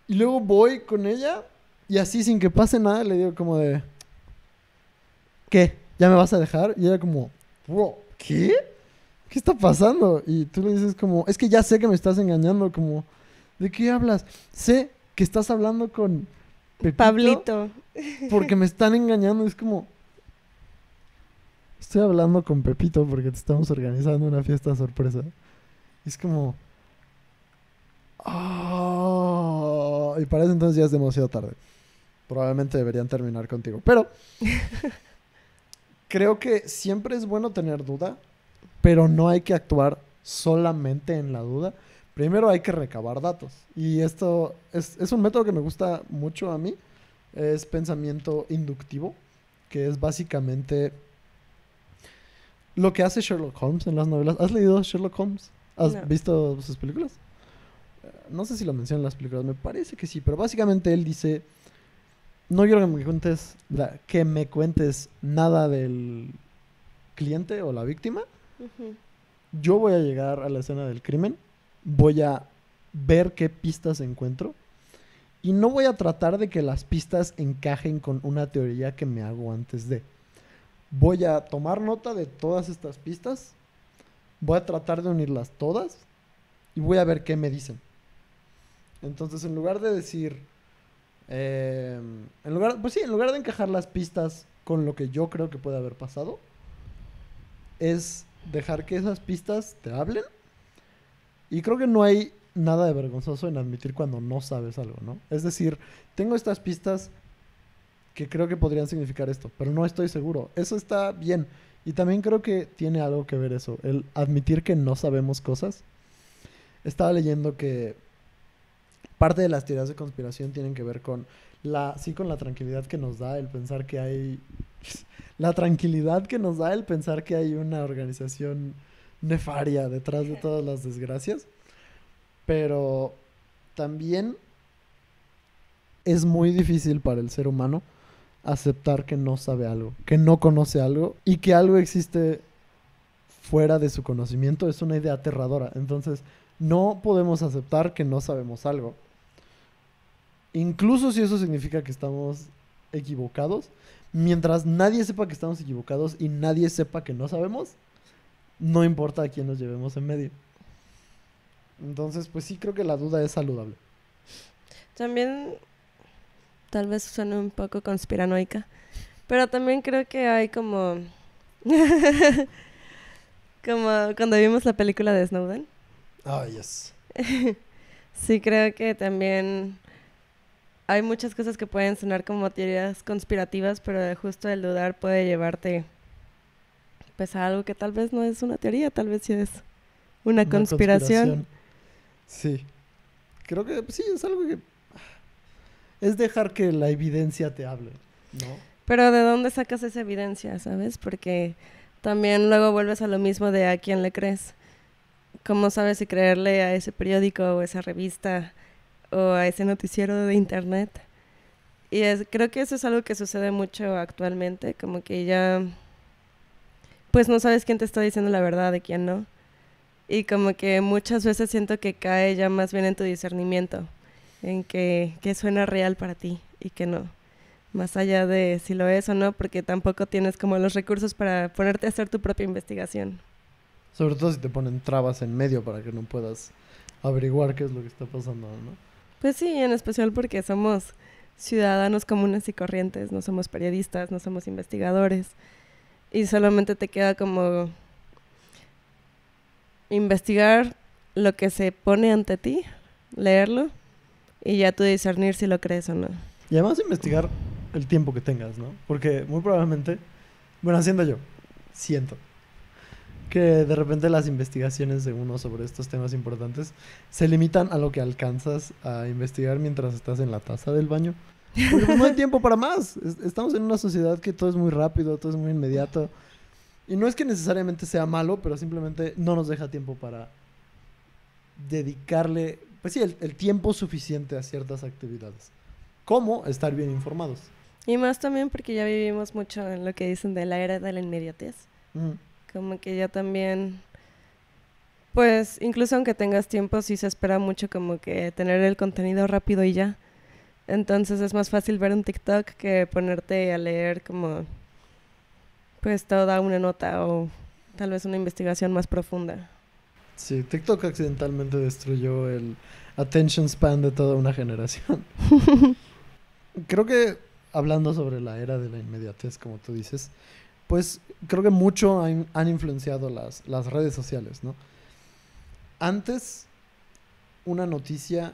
[SPEAKER 5] Y luego voy con ella y así sin que pase nada le digo como de... ¿Qué? ¿ya me vas a dejar? Y ella como, wow, ¿qué? ¿Qué está pasando? Y tú le dices como, es que ya sé que me estás engañando, como, ¿de qué hablas? Sé que estás hablando con Pepito
[SPEAKER 2] Pablito.
[SPEAKER 5] porque me están engañando. Es como, estoy hablando con Pepito porque te estamos organizando una fiesta sorpresa. Y es como, oh, y para ese entonces ya es demasiado tarde. Probablemente deberían terminar contigo. Pero creo que siempre es bueno tener duda, pero no hay que actuar solamente en la duda. Primero hay que recabar datos. Y esto es un método que me gusta mucho a mí. Es pensamiento inductivo, que es básicamente lo que hace Sherlock Holmes en las novelas. ¿Has leído Sherlock Holmes? ¿Has
[SPEAKER 2] No.
[SPEAKER 5] visto sus películas? No sé si lo menciona en las películas, me parece que sí, pero básicamente él dice, no quiero que me cuentes nada del cliente o la víctima.
[SPEAKER 2] Ujú.
[SPEAKER 5] Yo voy a llegar a la escena del crimen, voy a ver qué pistas encuentro y no voy a tratar de que las pistas encajen con una teoría que me hago antes de. Voy a tomar nota de todas estas pistas, voy a tratar de unirlas todas y voy a ver qué me dicen. Entonces, en lugar de decir, en lugar de encajar las pistas con lo que yo creo que puede haber pasado, es dejar que esas pistas te hablen. Y creo que no hay nada de vergonzoso en admitir cuando no sabes algo, ¿no? Es decir, tengo estas pistas que creo que podrían significar esto, pero no estoy seguro. Eso está bien. Y también creo que tiene algo que ver eso, el admitir que no sabemos cosas. Estaba leyendo que parte de las teorías de conspiración tienen que ver con con la tranquilidad que nos da el pensar que hay la tranquilidad que nos da el pensar que hay una organización nefaria detrás de todas las desgracias. Pero también es muy difícil para el ser humano aceptar que no sabe algo, que no conoce algo y que algo existe fuera de su conocimiento. Es una idea aterradora. Entonces, no podemos aceptar que no sabemos algo. Incluso si eso significa que estamos equivocados, mientras nadie sepa que estamos equivocados y nadie sepa que no sabemos, no importa a quién nos llevemos en medio. Entonces, pues sí, creo que la duda es saludable.
[SPEAKER 2] También, tal vez suene un poco conspiranoica, pero también creo que hay como... como cuando vimos la película de Snowden.
[SPEAKER 5] Ah, yes.
[SPEAKER 2] Sí, creo que también hay muchas cosas que pueden sonar como teorías conspirativas, pero justo el dudar puede llevarte pues a algo que tal vez no es una teoría, tal vez sí es una conspiración.
[SPEAKER 5] Sí. Creo que sí, es algo que... Es dejar que la evidencia te hable, ¿no?
[SPEAKER 2] Pero ¿de dónde sacas esa evidencia, sabes? Porque también luego vuelves a lo mismo de a quién le crees. ¿Cómo sabes si creerle a ese periódico o esa revista o a ese noticiero de internet? Y creo que eso es algo que sucede mucho actualmente, como que ya pues no sabes quién te está diciendo la verdad de quién no. Y como que muchas veces siento que cae ya más bien en tu discernimiento, en que suena real para ti y que no. Más allá de si lo es o no, porque tampoco tienes como los recursos para ponerte a hacer tu propia investigación.
[SPEAKER 5] Sobre todo si te ponen trabas en medio para que no puedas averiguar qué es lo que está pasando, ¿no?
[SPEAKER 2] Pues sí, en especial porque somos ciudadanos comunes y corrientes, no somos periodistas, no somos investigadores. Y solamente te queda como investigar lo que se pone ante ti, leerlo, y ya tú discernir si lo crees o no.
[SPEAKER 5] Y además investigar el tiempo que tengas, ¿no? Porque muy probablemente, bueno, siento que de repente las investigaciones de uno sobre estos temas importantes se limitan a lo que alcanzas a investigar mientras estás en la taza del baño. Porque pues no hay tiempo para más. Estamos en una sociedad que todo es muy rápido, todo es muy inmediato. Y no es que necesariamente sea malo, pero simplemente no nos deja tiempo para dedicarle, pues sí, el tiempo suficiente a ciertas actividades. Como estar bien informados.
[SPEAKER 2] Y más también porque ya vivimos mucho en lo que dicen de la era de la inmediatez. Como que ya también, pues incluso aunque tengas tiempo, sí se espera mucho como que tener el contenido rápido y ya. Entonces es más fácil ver un TikTok que ponerte a leer como pues toda una nota o tal vez una investigación más profunda.
[SPEAKER 5] Sí, TikTok accidentalmente destruyó el attention span de toda una generación. Creo que hablando sobre la era de la inmediatez, como tú dices, pues creo que mucho han influenciado las redes sociales, ¿no? Antes, una noticia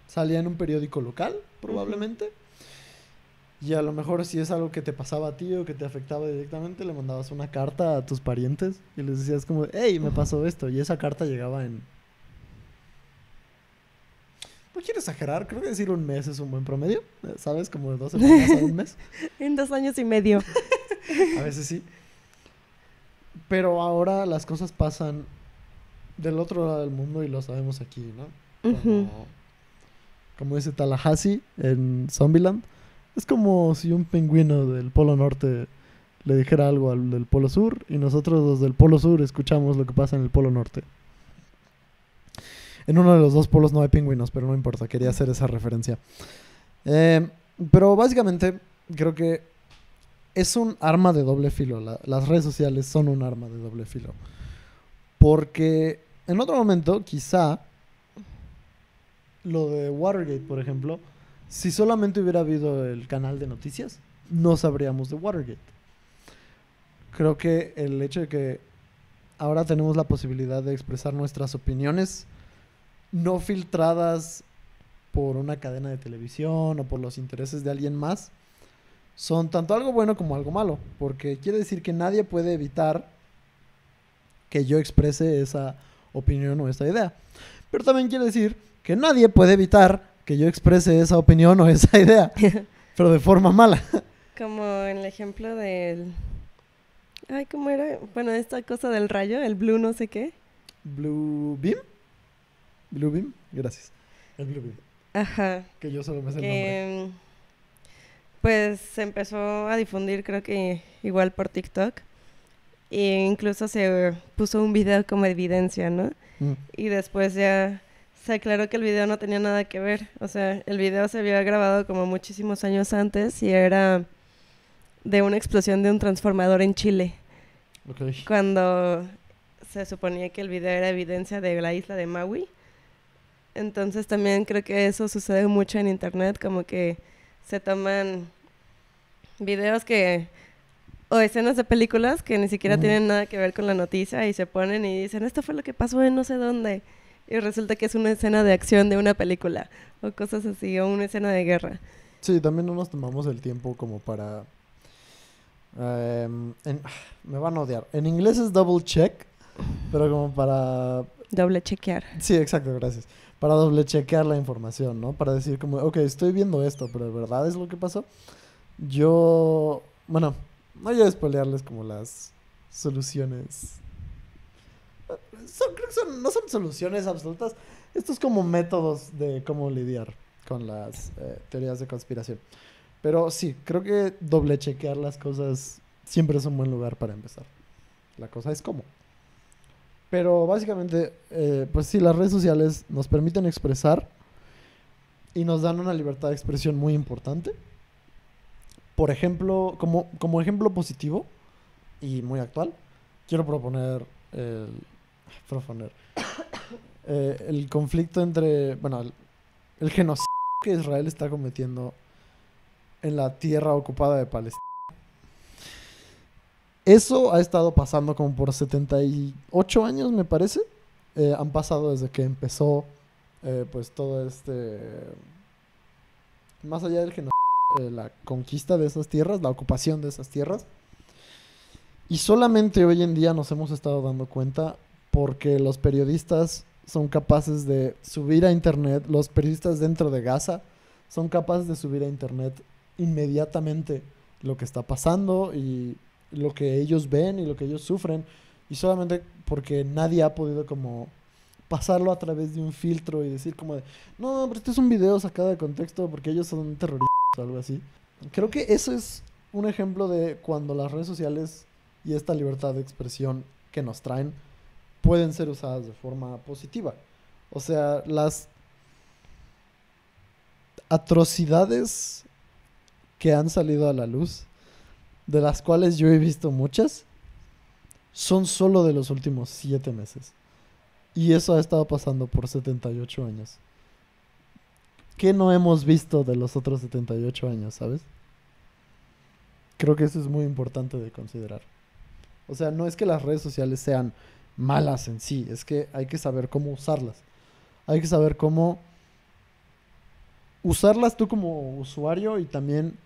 [SPEAKER 5] salía en un periódico local, probablemente, y a lo mejor si es algo que te pasaba a ti o que te afectaba directamente, le mandabas una carta a tus parientes y les decías como, hey, me pasó esto, y esa carta llegaba en... No quiero exagerar, creo que decir un mes es un buen promedio, ¿sabes? Como de 2 semanas a un mes.
[SPEAKER 2] En 2 años y medio.
[SPEAKER 5] A veces sí. Pero ahora las cosas pasan del otro lado del mundo y lo sabemos aquí, ¿no? Como dice Tallahassee en Zombieland, es como si un pingüino del Polo Norte le dijera algo al del Polo Sur y nosotros los del Polo Sur escuchamos lo que pasa en el Polo Norte. En uno de los dos polos no hay pingüinos, pero no importa, quería hacer esa referencia. Pero básicamente creo que es un arma de doble filo. Las redes sociales son un arma de doble filo. Porque en otro momento, quizá, lo de Watergate, por ejemplo, si solamente hubiera habido el canal de noticias, no sabríamos de Watergate. Creo que el hecho de que ahora tenemos la posibilidad de expresar nuestras opiniones no filtradas por una cadena de televisión o por los intereses de alguien más, son tanto algo bueno como algo malo, porque quiere decir que nadie puede evitar que yo exprese esa opinión o esa idea. Pero también quiere decir que nadie puede evitar que yo exprese esa opinión o esa idea, pero de forma mala.
[SPEAKER 2] Como en el ejemplo del... Ay, ¿cómo era? Bueno, esta cosa del rayo, el blue no sé qué.
[SPEAKER 5] Blue Beam. Blue Beam, gracias. El Blue Beam.
[SPEAKER 2] Ajá.
[SPEAKER 5] Que yo solo me sé el nombre.
[SPEAKER 2] Pues se empezó a difundir, creo que igual por TikTok. E incluso se puso un video como evidencia, ¿no? Y después ya se aclaró que el video no tenía nada que ver. O sea, el video se había grabado como muchísimos años antes y era de una explosión de un transformador en Chile.
[SPEAKER 5] Okay.
[SPEAKER 2] Cuando se suponía que el video era evidencia de la isla de Maui. Entonces también creo que eso sucede mucho en internet, como que se toman videos o escenas de películas que ni siquiera tienen nada que ver con la noticia y se ponen y dicen, esto fue lo que pasó en no sé dónde. Y resulta que es una escena de acción de una película o cosas así, o una escena de guerra.
[SPEAKER 5] Sí, también no nos tomamos el tiempo como para... me van a odiar. En inglés es double check, pero como para...
[SPEAKER 2] Doble chequear.
[SPEAKER 5] Sí, exacto, gracias. Para doble chequear la información, ¿no? Para decir como, ok, estoy viendo esto, pero ¿de verdad es lo que pasó? Bueno, no voy a spoilearles como las soluciones. Creo que no son soluciones absolutas. Esto es como métodos de cómo lidiar con las teorías de conspiración. Pero sí, creo que doble chequear las cosas siempre es un buen lugar para empezar. La cosa es cómo. Pero básicamente, pues sí, las redes sociales nos permiten expresar y nos dan una libertad de expresión muy importante. Por ejemplo, como ejemplo positivo y muy actual, quiero proponer el conflicto entre, bueno, el genocidio que Israel está cometiendo en la tierra ocupada de Palestina. Eso ha estado pasando como por 78 años, me parece. Han pasado desde que empezó, pues todo más allá del genocidio, la conquista de esas tierras, la ocupación de esas tierras. Y solamente hoy en día nos hemos estado dando cuenta porque los periodistas son capaces de subir a internet, los periodistas dentro de Gaza son capaces de subir a internet inmediatamente lo que está pasando y lo que ellos ven y lo que ellos sufren, y solamente porque nadie ha podido como pasarlo a través de un filtro y decir como de, no, pero este es un video sacado de contexto porque ellos son terroristas o algo así. Creo que eso es un ejemplo de cuando las redes sociales y esta libertad de expresión que nos traen pueden ser usadas de forma positiva. O sea, las atrocidades que han salido a la luz de las cuales yo he visto muchas, son solo de los últimos 7 meses. Y eso ha estado pasando por 78 años. ¿Qué no hemos visto de los otros 78 años, sabes? Creo que eso es muy importante de considerar. O sea, no es que las redes sociales sean malas en sí, es que hay que saber cómo usarlas. Hay que saber cómo usarlas tú como usuario y también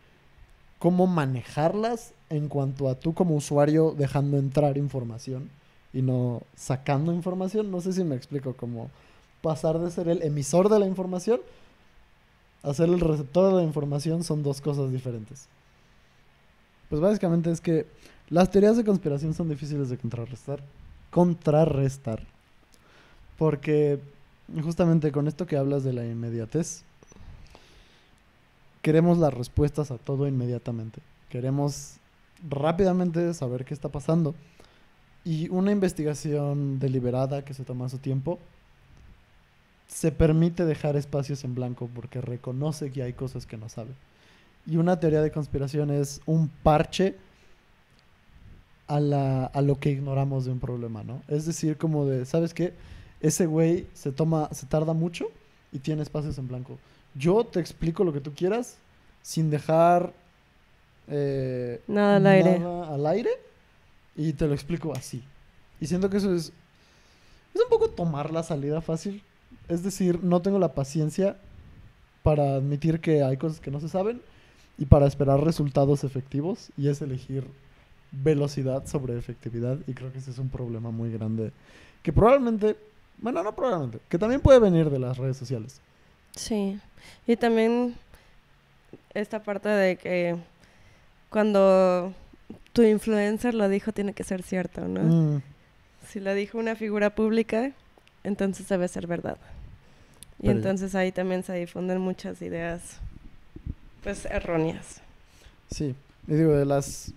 [SPEAKER 5] cómo manejarlas en cuanto a tú como usuario dejando entrar información y no sacando información. No sé si me explico, como pasar de ser el emisor de la información a ser el receptor de la información son dos cosas diferentes. Pues básicamente es que las teorías de conspiración son difíciles de contrarrestar. Porque justamente con esto que hablas de la inmediatez, queremos las respuestas a todo inmediatamente. Queremos rápidamente saber qué está pasando. Y una investigación deliberada que se toma su tiempo se permite dejar espacios en blanco porque reconoce que hay cosas que no sabe. Y una teoría de conspiración es un parche a lo que ignoramos de un problema, ¿no? Es decir, como de, ¿sabes qué? Ese güey se tarda mucho y tiene espacios en blanco. Yo te explico lo que tú quieras sin dejar
[SPEAKER 2] nada al aire
[SPEAKER 5] y te lo explico así. Y siento que eso es un poco tomar la salida fácil. Es decir, no tengo la paciencia para admitir que hay cosas que no se saben y para esperar resultados efectivos, y es elegir velocidad sobre efectividad, y creo que ese es un problema muy grande que probablemente, bueno, no probablemente, que también puede venir de las redes sociales.
[SPEAKER 2] Sí, y también esta parte de que cuando tu influencer lo dijo tiene que ser cierto, ¿no? Si lo dijo una figura pública, entonces debe ser verdad. Y
[SPEAKER 5] Pero
[SPEAKER 2] entonces ahí también se difunden muchas ideas, pues, erróneas.
[SPEAKER 5] Sí, y digo, de las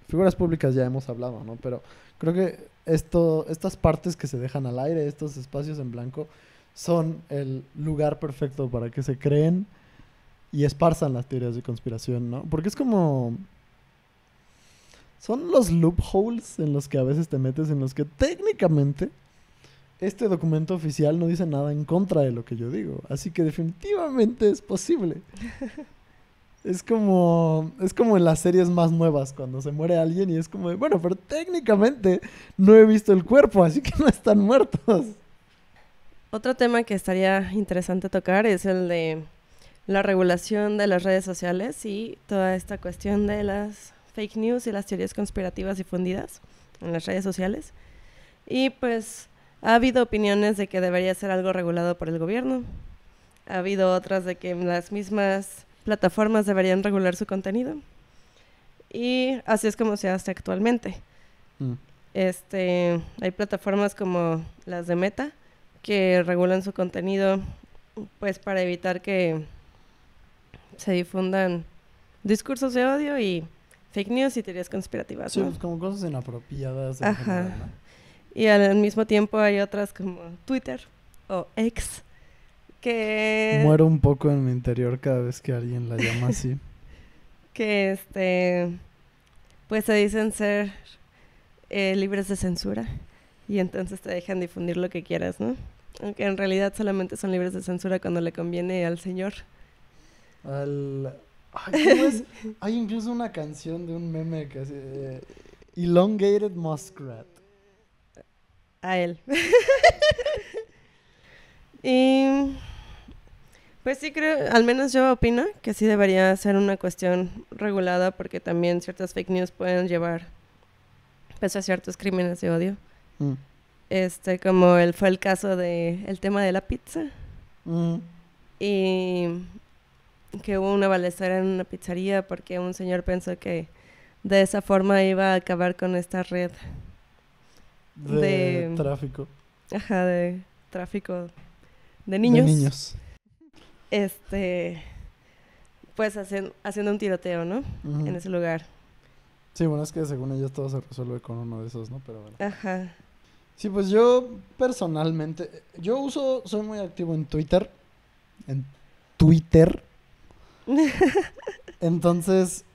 [SPEAKER 5] figuras públicas ya hemos hablado, ¿no? Pero creo que estas partes que se dejan al aire, estos espacios en blanco, son el lugar perfecto para que se creen y esparzan las teorías de conspiración, ¿no? Porque es como... son los loopholes en los que a veces te metes, en los que técnicamente este documento oficial no dice nada en contra de lo que yo digo. Así que definitivamente es posible. Es como en las series más nuevas, cuando se muere alguien y es como de, bueno, pero técnicamente no he visto el cuerpo, así que no están muertos.
[SPEAKER 2] Otro tema que estaría interesante tocar es el de la regulación de las redes sociales y toda esta cuestión de las fake news y las teorías conspirativas difundidas en las redes sociales. Y pues ha habido opiniones de que debería ser algo regulado por el gobierno. Ha habido otras de que las mismas plataformas deberían regular su contenido. Y así es como se hace actualmente. Hay plataformas como las de Meta que regulan su contenido pues para evitar que se difundan discursos de odio y fake news y teorías conspirativas,
[SPEAKER 5] Sí,
[SPEAKER 2] ¿no?
[SPEAKER 5] pues como cosas inapropiadas. En
[SPEAKER 2] Ajá.
[SPEAKER 5] general, ¿no?
[SPEAKER 2] Y al mismo tiempo hay otras como Twitter o X que...
[SPEAKER 5] Muero un poco en mi interior cada vez que alguien la llama así.
[SPEAKER 2] que pues se dicen ser libres de censura y entonces te dejan difundir lo que quieras, ¿no? Aunque en realidad solamente son libres de censura cuando le conviene al señor.
[SPEAKER 5] Ay, ¿cómo es? Hay incluso una canción de un meme que hace Elongated Muskrat.
[SPEAKER 2] A él. Y pues sí creo, al menos yo opino que sí debería ser una cuestión regulada porque también ciertas fake news pueden llevar pues a ciertos crímenes de odio. Como fue el caso de el tema de la pizza. Y que hubo una balacera en una pizzería porque un señor pensó que de esa forma iba a acabar con esta red
[SPEAKER 5] de tráfico.
[SPEAKER 2] Ajá, de tráfico de niños.
[SPEAKER 5] De niños.
[SPEAKER 2] Pues haciendo un tiroteo, ¿no?
[SPEAKER 5] Uh-huh.
[SPEAKER 2] En ese lugar.
[SPEAKER 5] Sí, bueno, es que según ellos todo se resuelve con uno de esos, ¿no? Pero bueno.
[SPEAKER 2] Ajá.
[SPEAKER 5] Sí, pues yo personalmente, soy muy activo en Twitter. Entonces,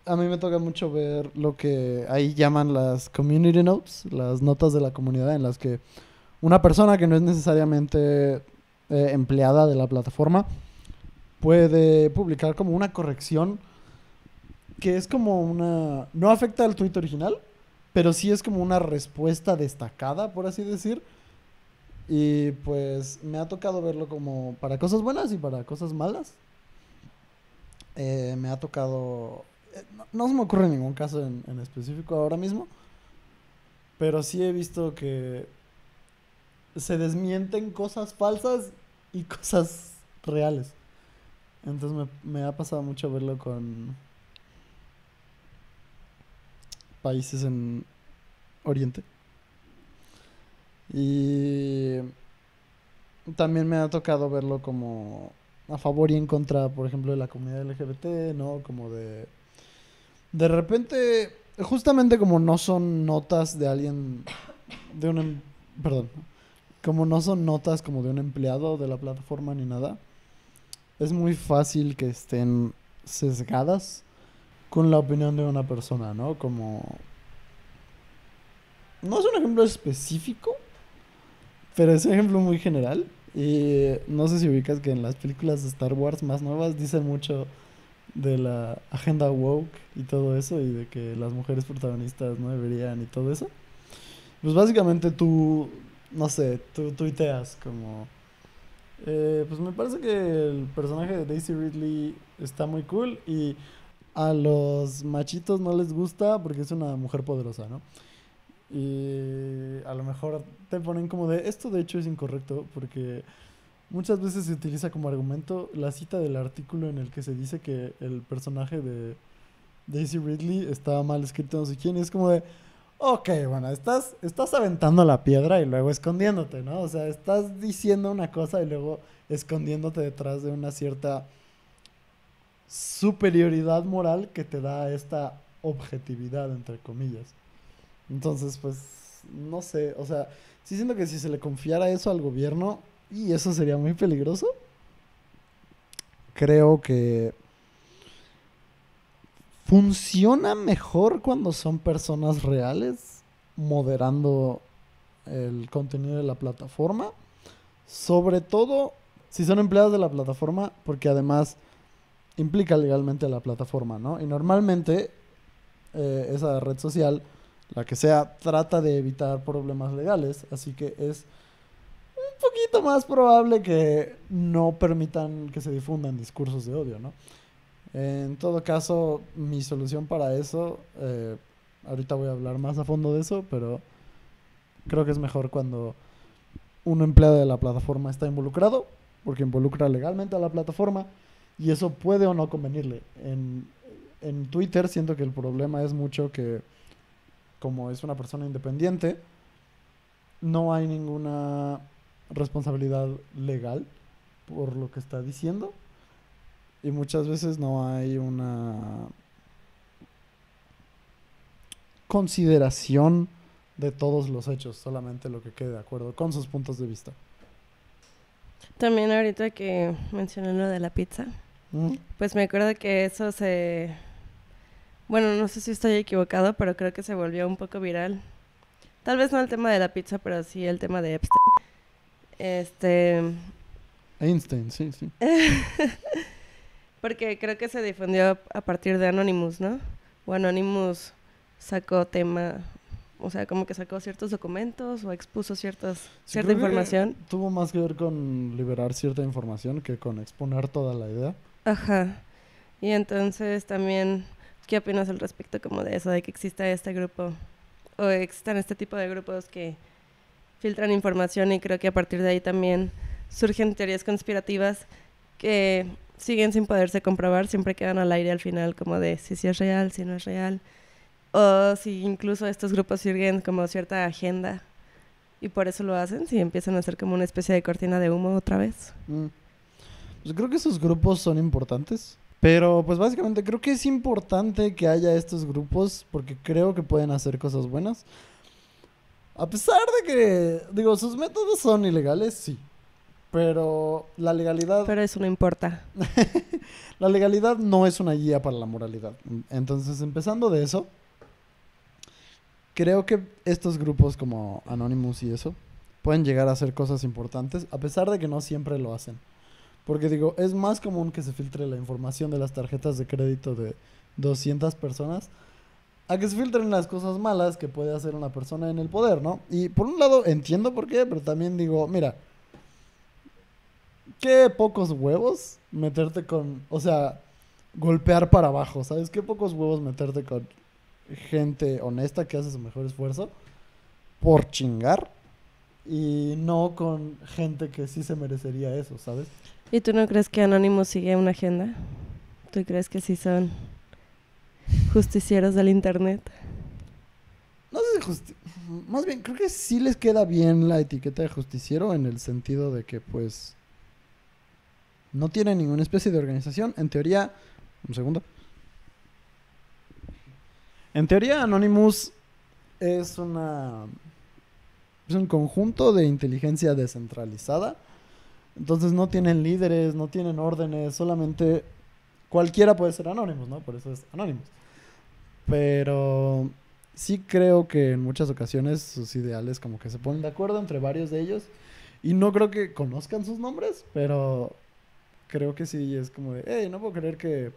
[SPEAKER 5] a mí me toca mucho ver lo que ahí llaman las community notes, las notas de la comunidad en las que una persona que no es necesariamente empleada de la plataforma puede publicar como una corrección que es como una... No afecta al tweet original, pero sí es como una respuesta destacada, por así decir. Y pues me ha tocado verlo como para cosas buenas y para cosas malas. Me ha tocado... no se me ocurre ningún caso en específico ahora mismo, pero sí he visto que se desmienten cosas falsas y cosas reales. Entonces me ha pasado mucho verlo con países en Oriente. Y también me ha tocado verlo como a favor y en contra, por ejemplo, de la comunidad LGBT, ¿no? Como de repente, justamente como no son notas de alguien, de un, perdón, como no son notas como de un empleado de la plataforma ni nada, es muy fácil que estén sesgadas con la opinión de una persona, ¿no? Como... No es un ejemplo específico, pero es un ejemplo muy general. Y no sé si ubicas que en las películas de Star Wars más nuevas dicen mucho de la agenda woke y todo eso, y de que las mujeres protagonistas no deberían y todo eso. Pues básicamente tú, no sé, tú tuiteas como... pues me parece que el personaje de Daisy Ridley está muy cool y a los machitos no les gusta porque es una mujer poderosa, ¿no? Y a lo mejor te ponen como de esto de hecho es incorrecto porque muchas veces se utiliza como argumento la cita del artículo en el que se dice que el personaje de Daisy Ridley estaba mal escrito, no sé quién, y es como de ok, bueno, estás aventando la piedra y luego escondiéndote, ¿no? O sea, estás diciendo una cosa y luego escondiéndote detrás de una cierta superioridad moral que te da esta objetividad, entre comillas. Entonces, pues, no sé, o sea, sí siento que si se le confiara eso al gobierno, y eso sería muy peligroso, creo que funciona mejor cuando son personas reales moderando el contenido de la plataforma, sobre todo si son empleados de la plataforma, porque además implica legalmente a la plataforma, ¿no? Y normalmente esa red social, la que sea, trata de evitar problemas legales, así que es un poquito más probable que no permitan que se difundan discursos de odio, ¿no? En todo caso, mi solución para eso, ahorita voy a hablar más a fondo de eso, pero creo que es mejor cuando un empleado de la plataforma está involucrado, porque involucra legalmente a la plataforma, y eso puede o no convenirle. En Twitter siento que el problema es mucho que, como es una persona independiente, no hay ninguna responsabilidad legal por lo que está diciendo. Y muchas veces no hay una consideración de todos los hechos, solamente lo que quede de acuerdo con sus puntos de vista.
[SPEAKER 2] También ahorita que mencioné lo de la pizza, pues me acuerdo que eso bueno, no sé si estoy equivocado, pero creo que se volvió un poco viral. Tal vez no el tema de la pizza, pero sí el tema de Epstein.
[SPEAKER 5] Einstein, sí.
[SPEAKER 2] Porque creo que se difundió a partir de Anonymous, ¿no? O Anonymous sacó tema, o sea, como que sacó ciertos documentos o expuso cierta información.
[SPEAKER 5] Tuvo más que ver con liberar cierta información que con exponer toda la idea.
[SPEAKER 2] Ajá. Y entonces también, ¿qué opinas al respecto como de eso, de que exista este grupo, o existan este tipo de grupos que filtran información? Y creo que a partir de ahí también surgen teorías conspirativas que siguen sin poderse comprobar, siempre quedan al aire al final como de si es real, si no es real, o si incluso estos grupos siguen como cierta agenda y por eso lo hacen, si empiezan a hacer como una especie de cortina de humo otra vez.
[SPEAKER 5] Pues creo que esos grupos son importantes, pero pues básicamente creo que es importante que haya estos grupos porque creo que pueden hacer cosas buenas. A pesar de que, digo, sus métodos son ilegales, sí. Pero la legalidad...
[SPEAKER 2] Pero eso no importa.
[SPEAKER 5] La legalidad no es una guía para la moralidad. Entonces, empezando de eso, creo que estos grupos como Anonymous y eso pueden llegar a hacer cosas importantes, a pesar de que no siempre lo hacen. Porque digo, es más común que se filtre la información de las tarjetas de crédito de 200 personas a que se filtren las cosas malas que puede hacer una persona en el poder, ¿no? Y por un lado entiendo por qué, pero también digo, mira, qué pocos huevos meterte con, o sea, golpear para abajo, ¿sabes? Qué pocos huevos meterte con gente honesta que hace su mejor esfuerzo por chingar y no con gente que sí se merecería eso, ¿sabes?
[SPEAKER 2] ¿Y tú no crees que Anonymous sigue una agenda? ¿Tú crees que sí son justicieros del internet?
[SPEAKER 5] No sé si más bien, creo que sí les queda bien la etiqueta de justiciero en el sentido de que, pues, no tienen ninguna especie de organización. En teoría, un segundo. En teoría, Anonymous es un conjunto de inteligencia descentralizada. Entonces no tienen líderes, no tienen órdenes, solamente cualquiera puede ser Anonymous, ¿no? Por eso es Anonymous. Pero sí creo que en muchas ocasiones sus ideales como que se ponen de acuerdo entre varios de ellos. Y no creo que conozcan sus nombres, pero creo que sí es como de, hey, no puedo creer que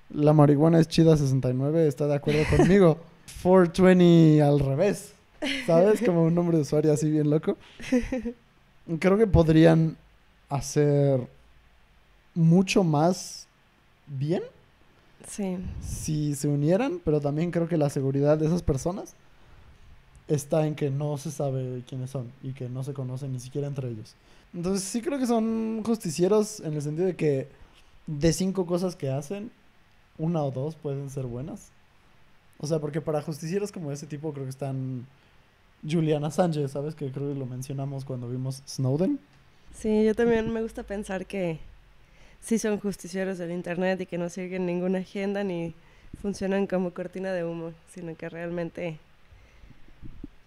[SPEAKER 5] la marihuana es chida 69 está de acuerdo conmigo. 420 al revés, ¿sabes? Como un nombre de usuario así bien loco. Creo que podrían hacer mucho más bien
[SPEAKER 2] Sí.
[SPEAKER 5] si se unieran, pero también creo que la seguridad de esas personas está en que no se sabe quiénes son y que no se conocen ni siquiera entre ellos. Entonces sí creo que son justicieros en el sentido de que de 5 cosas que hacen, 1 o 2 pueden ser buenas. O sea, porque para justicieros como ese tipo creo que están Julian Assange, ¿sabes? Que creo que lo mencionamos cuando vimos Snowden.
[SPEAKER 2] Sí, yo también me gusta pensar que sí son justicieros del internet y que no siguen ninguna agenda ni funcionan como cortina de humo, sino que realmente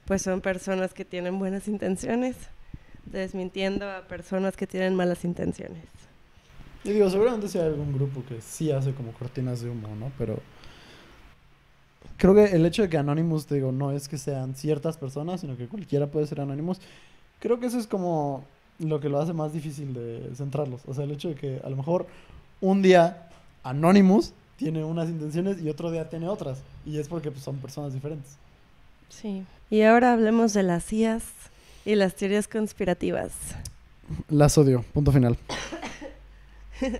[SPEAKER 2] pues son personas que tienen buenas intenciones, desmintiendo a personas que tienen malas intenciones.
[SPEAKER 5] Y digo, seguramente sí hay algún grupo que sí hace como cortinas de humo, ¿no? Pero creo que el hecho de que Anonymous, te digo, no es que sean ciertas personas, sino que cualquiera puede ser Anonymous. Creo que eso es como lo que lo hace más difícil de centrarlos. O sea, el hecho de que a lo mejor un día Anonymous tiene unas intenciones y otro día tiene otras. Y es porque pues, son personas diferentes.
[SPEAKER 2] Sí. Y ahora hablemos de las IAs y las teorías conspirativas.
[SPEAKER 5] Las odio, punto final.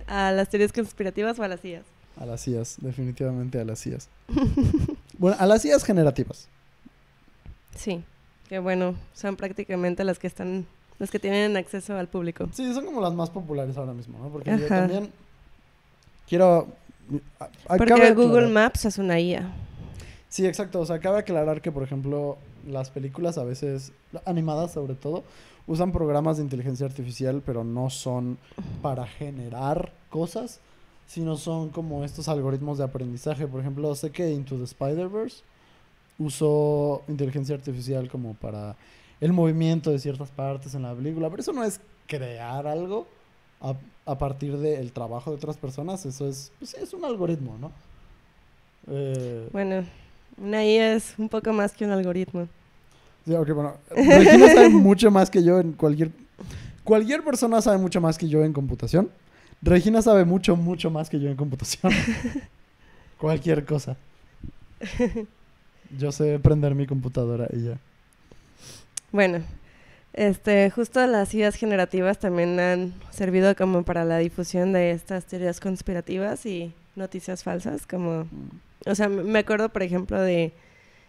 [SPEAKER 2] ¿A las teorías conspirativas o a las IAs?
[SPEAKER 5] A las IAs, definitivamente a las IAs. Bueno, a las IAs generativas.
[SPEAKER 2] Sí, que bueno, son prácticamente las que tienen acceso al público.
[SPEAKER 5] Sí, son como las más populares ahora mismo, ¿no? Porque yo
[SPEAKER 2] Ajá.
[SPEAKER 5] también quiero...
[SPEAKER 2] Porque Google Maps es una IA.
[SPEAKER 5] Sí, exacto. O sea, cabe aclarar que, por ejemplo, las películas a veces, animadas sobre todo, usan programas de inteligencia artificial, pero no son para generar cosas, sino son como estos algoritmos de aprendizaje. Por ejemplo, sé que Into the Spider-Verse usó inteligencia artificial como para el movimiento de ciertas partes en la película, pero eso no es crear algo a partir del trabajo de otras personas, eso es, pues, es un algoritmo, ¿no?
[SPEAKER 2] Bueno, una IA es un poco más que un algoritmo.
[SPEAKER 5] Sí, ok, bueno, Regina sabe mucho más que yo en cualquier persona sabe mucho más que yo en computación. Regina sabe mucho más que yo en computación. Cualquier cosa. Yo sé prender mi computadora y ya.
[SPEAKER 2] Bueno, justo las IAs generativas también han servido como para la difusión de estas teorías conspirativas y noticias falsas, como, o sea, me acuerdo, por ejemplo, de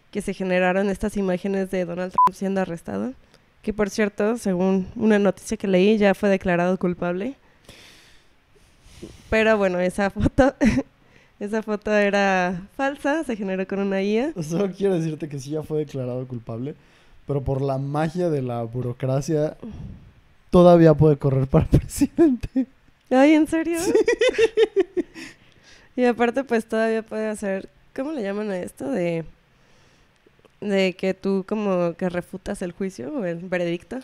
[SPEAKER 2] que se generaron estas imágenes de Donald Trump siendo arrestado, que por cierto, según una noticia que leí, ya fue declarado culpable. Pero bueno, esa foto era falsa, se generó con una IA.
[SPEAKER 5] Solo quiero decirte que sí ya fue declarado culpable, pero por la magia de la burocracia todavía puede correr para presidente.
[SPEAKER 2] Ay, ¿en serio? Sí. Y aparte pues todavía puede hacer, ¿cómo le llaman a esto? De que tú como que refutas el juicio o el veredicto.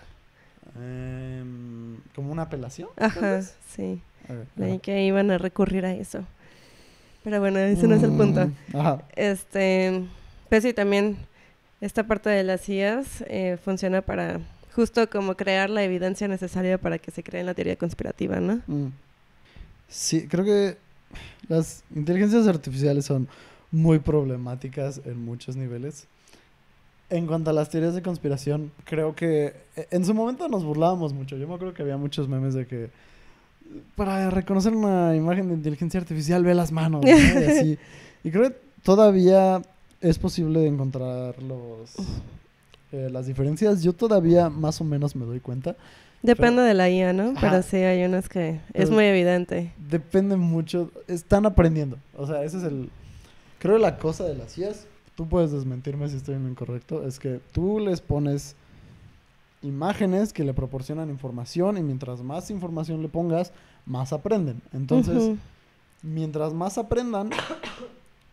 [SPEAKER 5] como una apelación.
[SPEAKER 2] Ajá, sí.
[SPEAKER 5] A ver,
[SPEAKER 2] Leí que iban a recurrir a eso. Pero bueno, ese no es el punto.
[SPEAKER 5] Ajá.
[SPEAKER 2] Pues sí, también esta parte de las IAs funciona para justo como crear la evidencia necesaria para que se cree en la teoría conspirativa, ¿no?
[SPEAKER 5] Sí, creo que las inteligencias artificiales son muy problemáticas en muchos niveles. En cuanto a las teorías de conspiración, creo que en su momento nos burlábamos mucho. Yo me acuerdo que había muchos memes de que para reconocer una imagen de inteligencia artificial ve las manos, ¿no? Y así. Y creo que todavía es posible encontrar las diferencias. Yo todavía más o menos me doy cuenta.
[SPEAKER 2] Depende de la IA, ¿no?
[SPEAKER 5] Ajá.
[SPEAKER 2] Pero sí hay unas que es
[SPEAKER 5] Pero
[SPEAKER 2] muy evidente.
[SPEAKER 5] Depende mucho. Están aprendiendo. O sea, ese es el... Creo que la cosa de las IAs, tú puedes desmentirme si estoy en lo incorrecto, es que tú les pones imágenes que le proporcionan información y mientras más información le pongas, más aprenden. Entonces,
[SPEAKER 2] Ujú.
[SPEAKER 5] mientras más aprendan,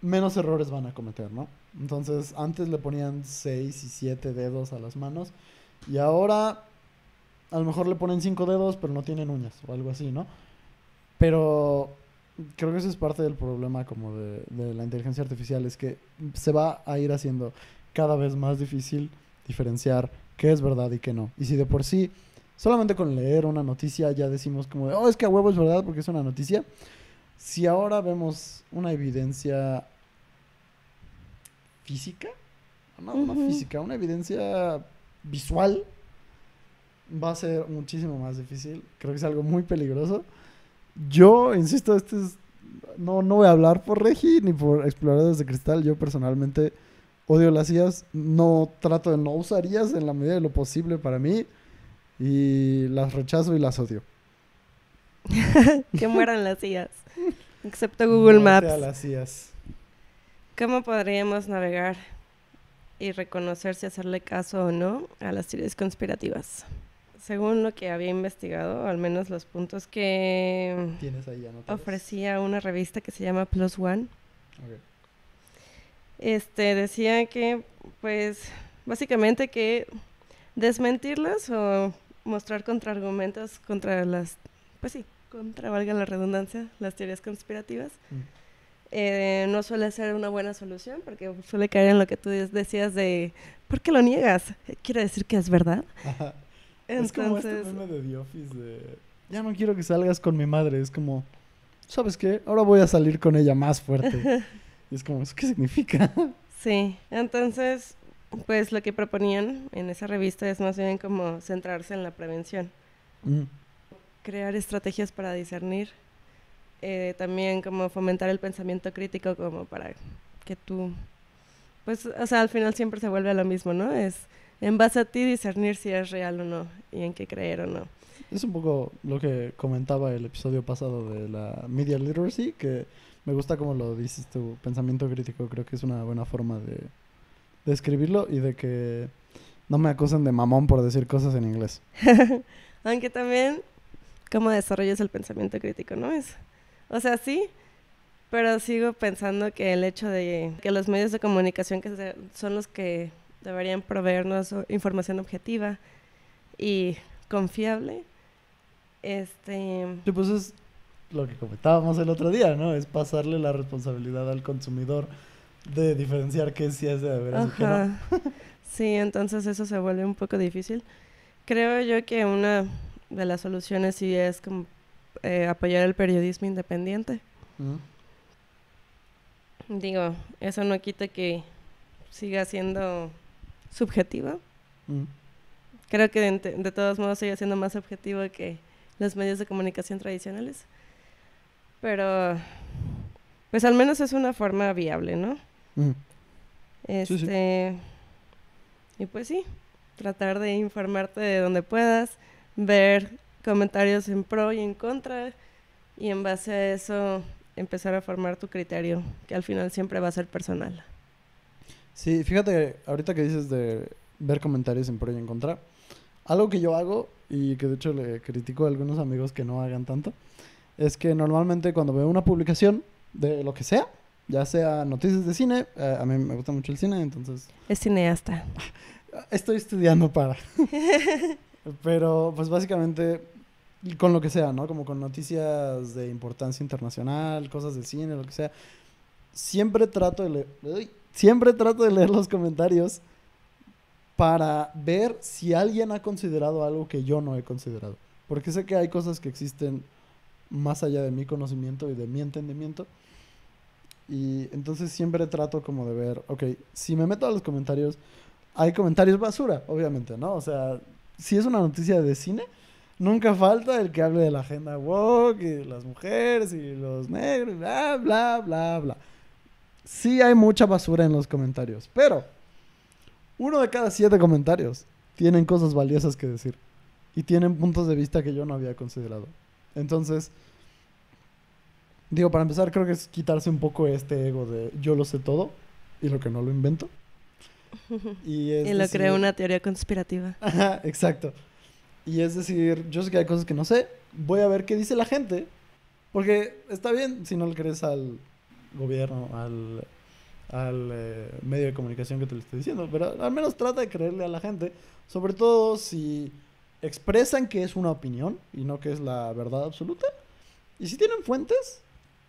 [SPEAKER 5] menos errores van a cometer, ¿no? Entonces, antes le ponían 6 y 7 dedos a las manos y ahora a lo mejor le ponen 5 dedos, pero no tienen uñas o algo así, ¿no? Pero creo que eso es parte del problema como de la inteligencia artificial, es que se va a ir haciendo cada vez más difícil diferenciar qué es verdad y qué no. Y si de por sí, solamente con leer una noticia ya decimos como de, oh, es que a huevo es verdad porque es una noticia. Si ahora vemos una evidencia física, no física, una evidencia visual, va a ser muchísimo más difícil. Creo que es algo muy peligroso. Yo, insisto, no voy a hablar por Regi ni por Exploradores de Cristal. Yo personalmente odio las IAs. No trato de no usar IAs en la medida de lo posible para mí. Y las rechazo y las odio.
[SPEAKER 2] Que mueran las IAs. Excepto Google
[SPEAKER 5] Muerte
[SPEAKER 2] Maps.
[SPEAKER 5] a las IAs.
[SPEAKER 2] ¿Cómo podríamos navegar y reconocer si hacerle caso o no a las teorías conspirativas? Según lo que había investigado, al menos los puntos que
[SPEAKER 5] Tienes ahí anotados.
[SPEAKER 2] ofrecía una revista que se llama Plus One,
[SPEAKER 5] Ok.
[SPEAKER 2] decía que, pues, básicamente que desmentirlas o mostrar contraargumentos contra las, pues sí, contra, valga la redundancia, las teorías conspirativas, no suele ser una buena solución porque suele caer en lo que tú decías de, ¿por qué lo niegas? ¿Quiere decir que es verdad?
[SPEAKER 5] Ajá.
[SPEAKER 2] Entonces,
[SPEAKER 5] Es como este meme de The Office de... Ya no quiero que salgas con mi madre. Es como... ¿Sabes qué? Ahora voy a salir con ella más fuerte. Y es como... ¿Eso qué significa?
[SPEAKER 2] sí, entonces, pues lo que proponían en esa revista es más bien como centrarse en la prevención. Crear estrategias para discernir. También como fomentar el pensamiento crítico como para que tú... Pues, o sea, al final siempre se vuelve a lo mismo, ¿no? Es en base a ti discernir si es real o no y en qué creer o no.
[SPEAKER 5] Es un poco lo que comentaba el episodio pasado de la media literacy, que me gusta como lo dices tu pensamiento crítico. Creo que es una buena forma de escribirlo y de que no me acusen de mamón por decir cosas en inglés.
[SPEAKER 2] Aunque también, ¿cómo desarrollas el pensamiento crítico, no? O sea, sí, pero sigo pensando que el hecho de que los medios de comunicación son los que deberían proveernos información objetiva y confiable,
[SPEAKER 5] Sí, pues es lo que comentábamos el otro día, ¿no? Es pasarle la responsabilidad al consumidor de diferenciar qué sí es de veras y qué no.
[SPEAKER 2] Ajá. Sí, entonces eso se vuelve un poco difícil. Creo yo que una de las soluciones sí es como apoyar el periodismo independiente. Digo, eso no quita que siga siendo subjetivo. Creo que de todos modos sigue siendo más objetivo que los medios de comunicación tradicionales. Pero, pues al menos es una forma viable, ¿no?
[SPEAKER 5] Sí, sí.
[SPEAKER 2] Y pues sí, tratar de informarte de donde puedas, ver comentarios en pro y en contra, y en base a eso empezar a formar tu criterio, que al final siempre va a ser personal.
[SPEAKER 5] Sí, fíjate, ahorita que dices de ver comentarios en pro y en contra, algo que yo hago, y que de hecho le critico a algunos amigos que no hagan tanto, es que normalmente cuando veo una publicación de lo que sea, ya sea noticias de cine, a mí me gusta mucho el cine, entonces...
[SPEAKER 2] Es cineasta.
[SPEAKER 5] Estoy estudiando para... Pero pues básicamente con lo que sea, ¿no? Como con noticias de importancia internacional, cosas del cine, lo que sea. Siempre trato de leer los comentarios para ver si alguien ha considerado algo que yo no he considerado. Porque sé que hay cosas que existen más allá de mi conocimiento y de mi entendimiento. Y entonces siempre trato como de ver, ok, si me meto a los comentarios, hay comentarios basura, obviamente, ¿no? O sea, si es una noticia de cine, nunca falta el que hable de la agenda woke y de las mujeres y los negros, bla, bla, bla, bla. Sí hay mucha basura en los comentarios, pero 1 de cada 7 comentarios tienen cosas valiosas que decir y tienen puntos de vista que yo no había considerado. Entonces, digo, para empezar, creo que es quitarse un poco este ego de yo lo sé todo y lo que no lo invento.
[SPEAKER 2] Y lo creo una teoría conspirativa.
[SPEAKER 5] Ajá, exacto. Y es decir, yo sé que hay cosas que no sé, voy a ver qué dice la gente, porque está bien si no le crees al gobierno, al medio de comunicación que te lo estoy diciendo, pero al menos trata de creerle a la gente, sobre todo si expresan que es una opinión y no que es la verdad absoluta, y si tienen fuentes,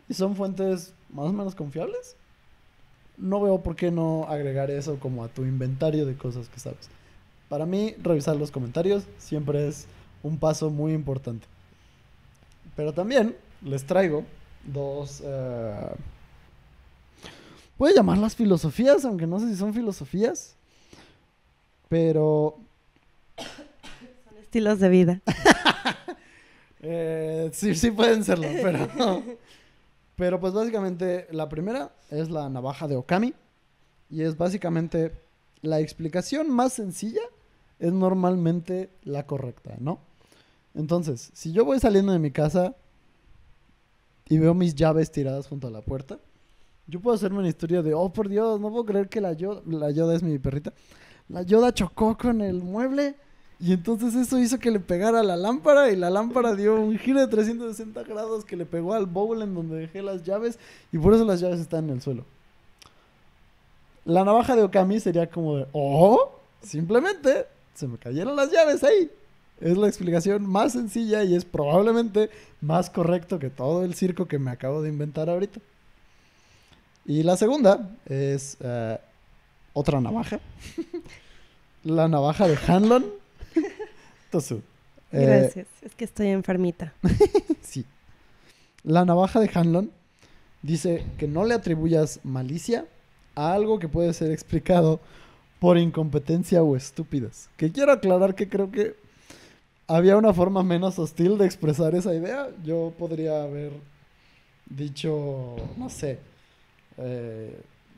[SPEAKER 5] y son fuentes más o menos confiables, no veo por qué no agregar eso como a tu inventario de cosas que sabes. Para mí, revisar los comentarios siempre es un paso muy importante. Pero también les traigo 2... puede llamarlas filosofías, aunque no sé si son filosofías. Pero...
[SPEAKER 2] Son estilos de vida.
[SPEAKER 5] sí pueden serlo, pero... Pero pues básicamente la primera es la navaja de Okami. Y es básicamente la explicación más sencilla es normalmente la correcta, ¿no? Entonces, si yo voy saliendo de mi casa y veo mis llaves tiradas junto a la puerta, yo puedo hacerme una historia de, oh por Dios, no puedo creer que la Yoda es mi perrita. La Yoda chocó con el mueble y entonces eso hizo que le pegara a la lámpara y la lámpara dio un giro de 360 grados que le pegó al bowl en donde dejé las llaves y por eso las llaves están en el suelo. La navaja de Okami sería como de, oh, simplemente se me cayeron las llaves ahí. Es la explicación más sencilla y es probablemente más correcto que todo el circo que me acabo de inventar ahorita. Y la segunda es otra navaja. La navaja de Hanlon. Tosu.
[SPEAKER 2] Gracias, es que estoy enfermita.
[SPEAKER 5] Sí. La navaja de Hanlon dice que no le atribuyas malicia a algo que puede ser explicado por incompetencia o estúpidas. Que quiero aclarar que creo que había una forma menos hostil de expresar esa idea. Yo podría haber dicho, no sé,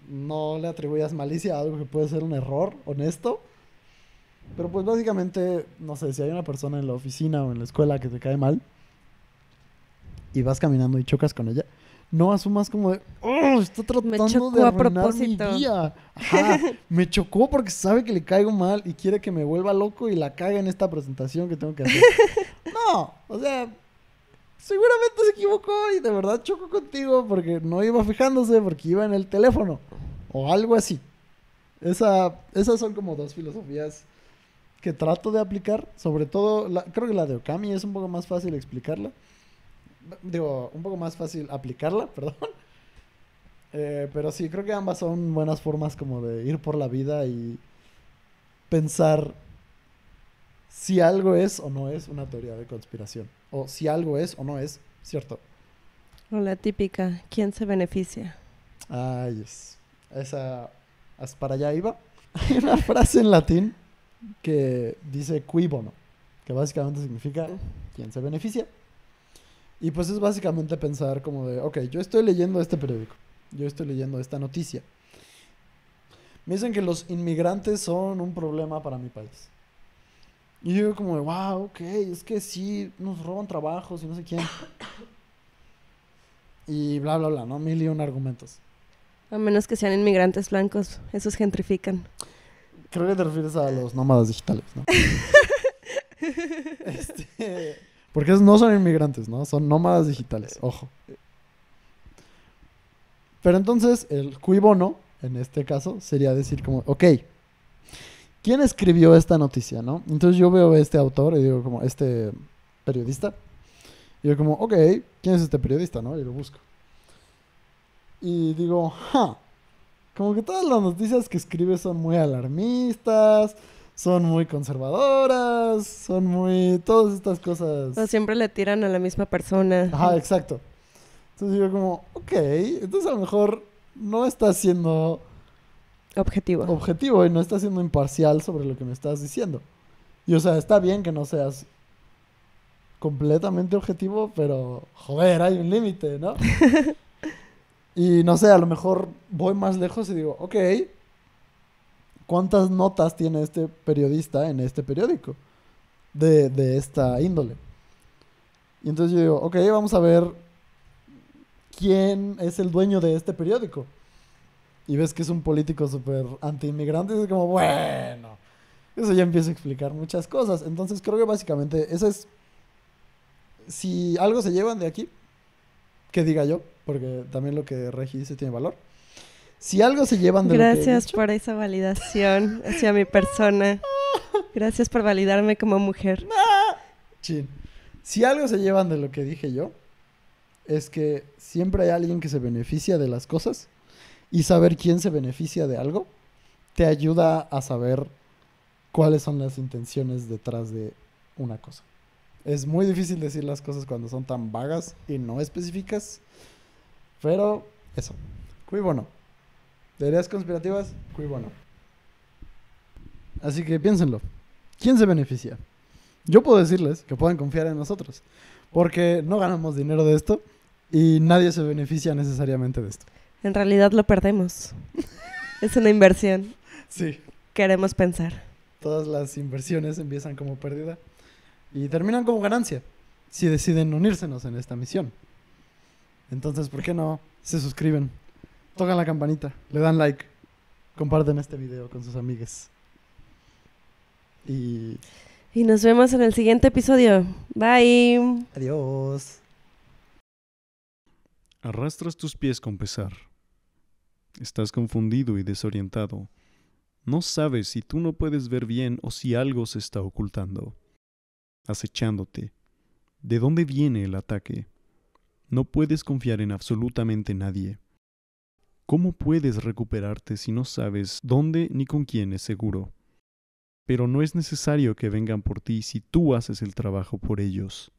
[SPEAKER 5] no le atribuyas malicia a algo que puede ser un error honesto. Pero pues básicamente, no sé, si hay una persona en la oficina o en la escuela que te cae mal y vas caminando y chocas con ella, no asumas como de, oh, está tratando de arruinar mi día. Ajá, me chocó porque sabe que le caigo mal y quiere que me vuelva loco y la caga en esta presentación que tengo que hacer. No, o sea, seguramente se equivocó y de verdad chocó contigo porque no iba fijándose, porque iba en el teléfono o algo así. Esas son como 2 filosofías que trato de aplicar, sobre todo, creo que la de Okami es un poco más fácil explicarla. Digo, un poco más fácil aplicarla, perdón. Pero sí, creo que ambas son buenas formas como de ir por la vida y pensar si algo es o no es una teoría de conspiración. O si algo es o no es cierto.
[SPEAKER 2] O la típica, ¿quién se beneficia?
[SPEAKER 5] Ay, esa, para allá iba. Hay una frase en latín que dice cui bono, que básicamente significa ¿quién se beneficia? Y pues es básicamente pensar como de, ok, yo estoy leyendo este periódico, yo estoy leyendo esta noticia. Me dicen que los inmigrantes son un problema para mi país. Y yo digo como de, wow, ok, es que sí, nos roban trabajos y no sé quién. Y bla, bla, bla, ¿no? 1001 argumentos.
[SPEAKER 2] A menos que sean inmigrantes blancos, esos gentrifican.
[SPEAKER 5] Creo que te refieres a los nómadas digitales, ¿no? Porque esos no son inmigrantes, ¿no? Son nómadas digitales, ojo. Pero entonces, el cui bono, en este caso, sería decir como, ok, ¿quién escribió esta noticia, no? Entonces yo veo a este autor y digo como, este periodista, Y yo como, ok, ¿quién es este periodista, no? Y lo busco. Y digo, como que todas las noticias que escribe son muy alarmistas, son muy conservadoras, son muy... todas estas cosas.
[SPEAKER 2] O siempre le tiran a la misma persona.
[SPEAKER 5] Ajá, exacto. Entonces digo como, ok, entonces a lo mejor no estás siendo objetivo y no estás siendo imparcial sobre lo que me estás diciendo. Y o sea, está bien que no seas completamente objetivo, pero joder, hay un límite, ¿no? Y no sé, a lo mejor voy más lejos y digo, ok, ¿cuántas notas tiene este periodista en este periódico de esta índole? Y entonces yo digo, ok, vamos a ver quién es el dueño de este periódico. Y ves que es un político súper anti-inmigrante y es como, bueno, eso ya empieza a explicar muchas cosas. Entonces creo que básicamente eso es, si algo se llevan de aquí, que diga yo, porque también lo que Regi dice tiene valor. Si algo se llevan de lo que he
[SPEAKER 2] Gracias
[SPEAKER 5] dicho,
[SPEAKER 2] por esa validación hacia mi persona. Gracias por validarme como mujer.
[SPEAKER 5] chin. Si algo se llevan de lo que dije yo, es que siempre hay alguien que se beneficia de las cosas y saber quién se beneficia de algo te ayuda a saber cuáles son las intenciones detrás de una cosa. Es muy difícil decir las cosas cuando son tan vagas y no específicas, pero eso. Muy bueno. Teorías conspirativas, muy bueno. Así que piénsenlo. ¿Quién se beneficia? Yo puedo decirles que pueden confiar en nosotros, porque no ganamos dinero de esto y nadie se beneficia necesariamente de esto.
[SPEAKER 2] En realidad lo perdemos. Es una inversión.
[SPEAKER 5] Sí.
[SPEAKER 2] Queremos pensar.
[SPEAKER 5] Todas las inversiones empiezan como pérdida y terminan como ganancia si deciden unírsenos en esta misión. Entonces, ¿por qué no se suscriben? Tocan la campanita, le dan like, comparten este video con sus amigues. Y
[SPEAKER 2] Y nos vemos en el siguiente episodio. Bye.
[SPEAKER 5] adiós.
[SPEAKER 6] Arrastras tus pies con pesar. Estás confundido y desorientado. No sabes si tú no puedes ver bien o si algo se está ocultando, acechándote. ¿De dónde viene el ataque? No puedes confiar en absolutamente nadie. ¿Cómo puedes recuperarte si no sabes dónde ni con quién es seguro? Pero no es necesario que vengan por ti si tú haces el trabajo por ellos.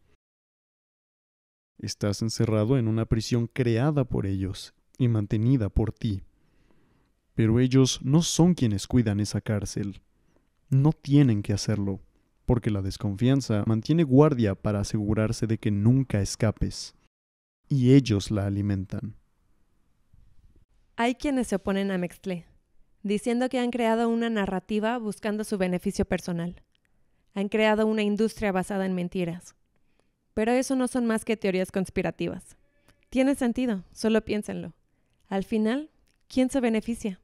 [SPEAKER 6] Estás encerrado en una prisión creada por ellos y mantenida por ti. Pero ellos no son quienes cuidan esa cárcel. No tienen que hacerlo, porque la desconfianza mantiene guardia para asegurarse de que nunca escapes. Y ellos la alimentan.
[SPEAKER 2] Hay quienes se oponen a Mextlé, diciendo que han creado una narrativa buscando su beneficio personal. Han creado una industria basada en mentiras. Pero eso no son más que teorías conspirativas. Tiene sentido, solo piénsenlo. Al final, ¿quién se beneficia?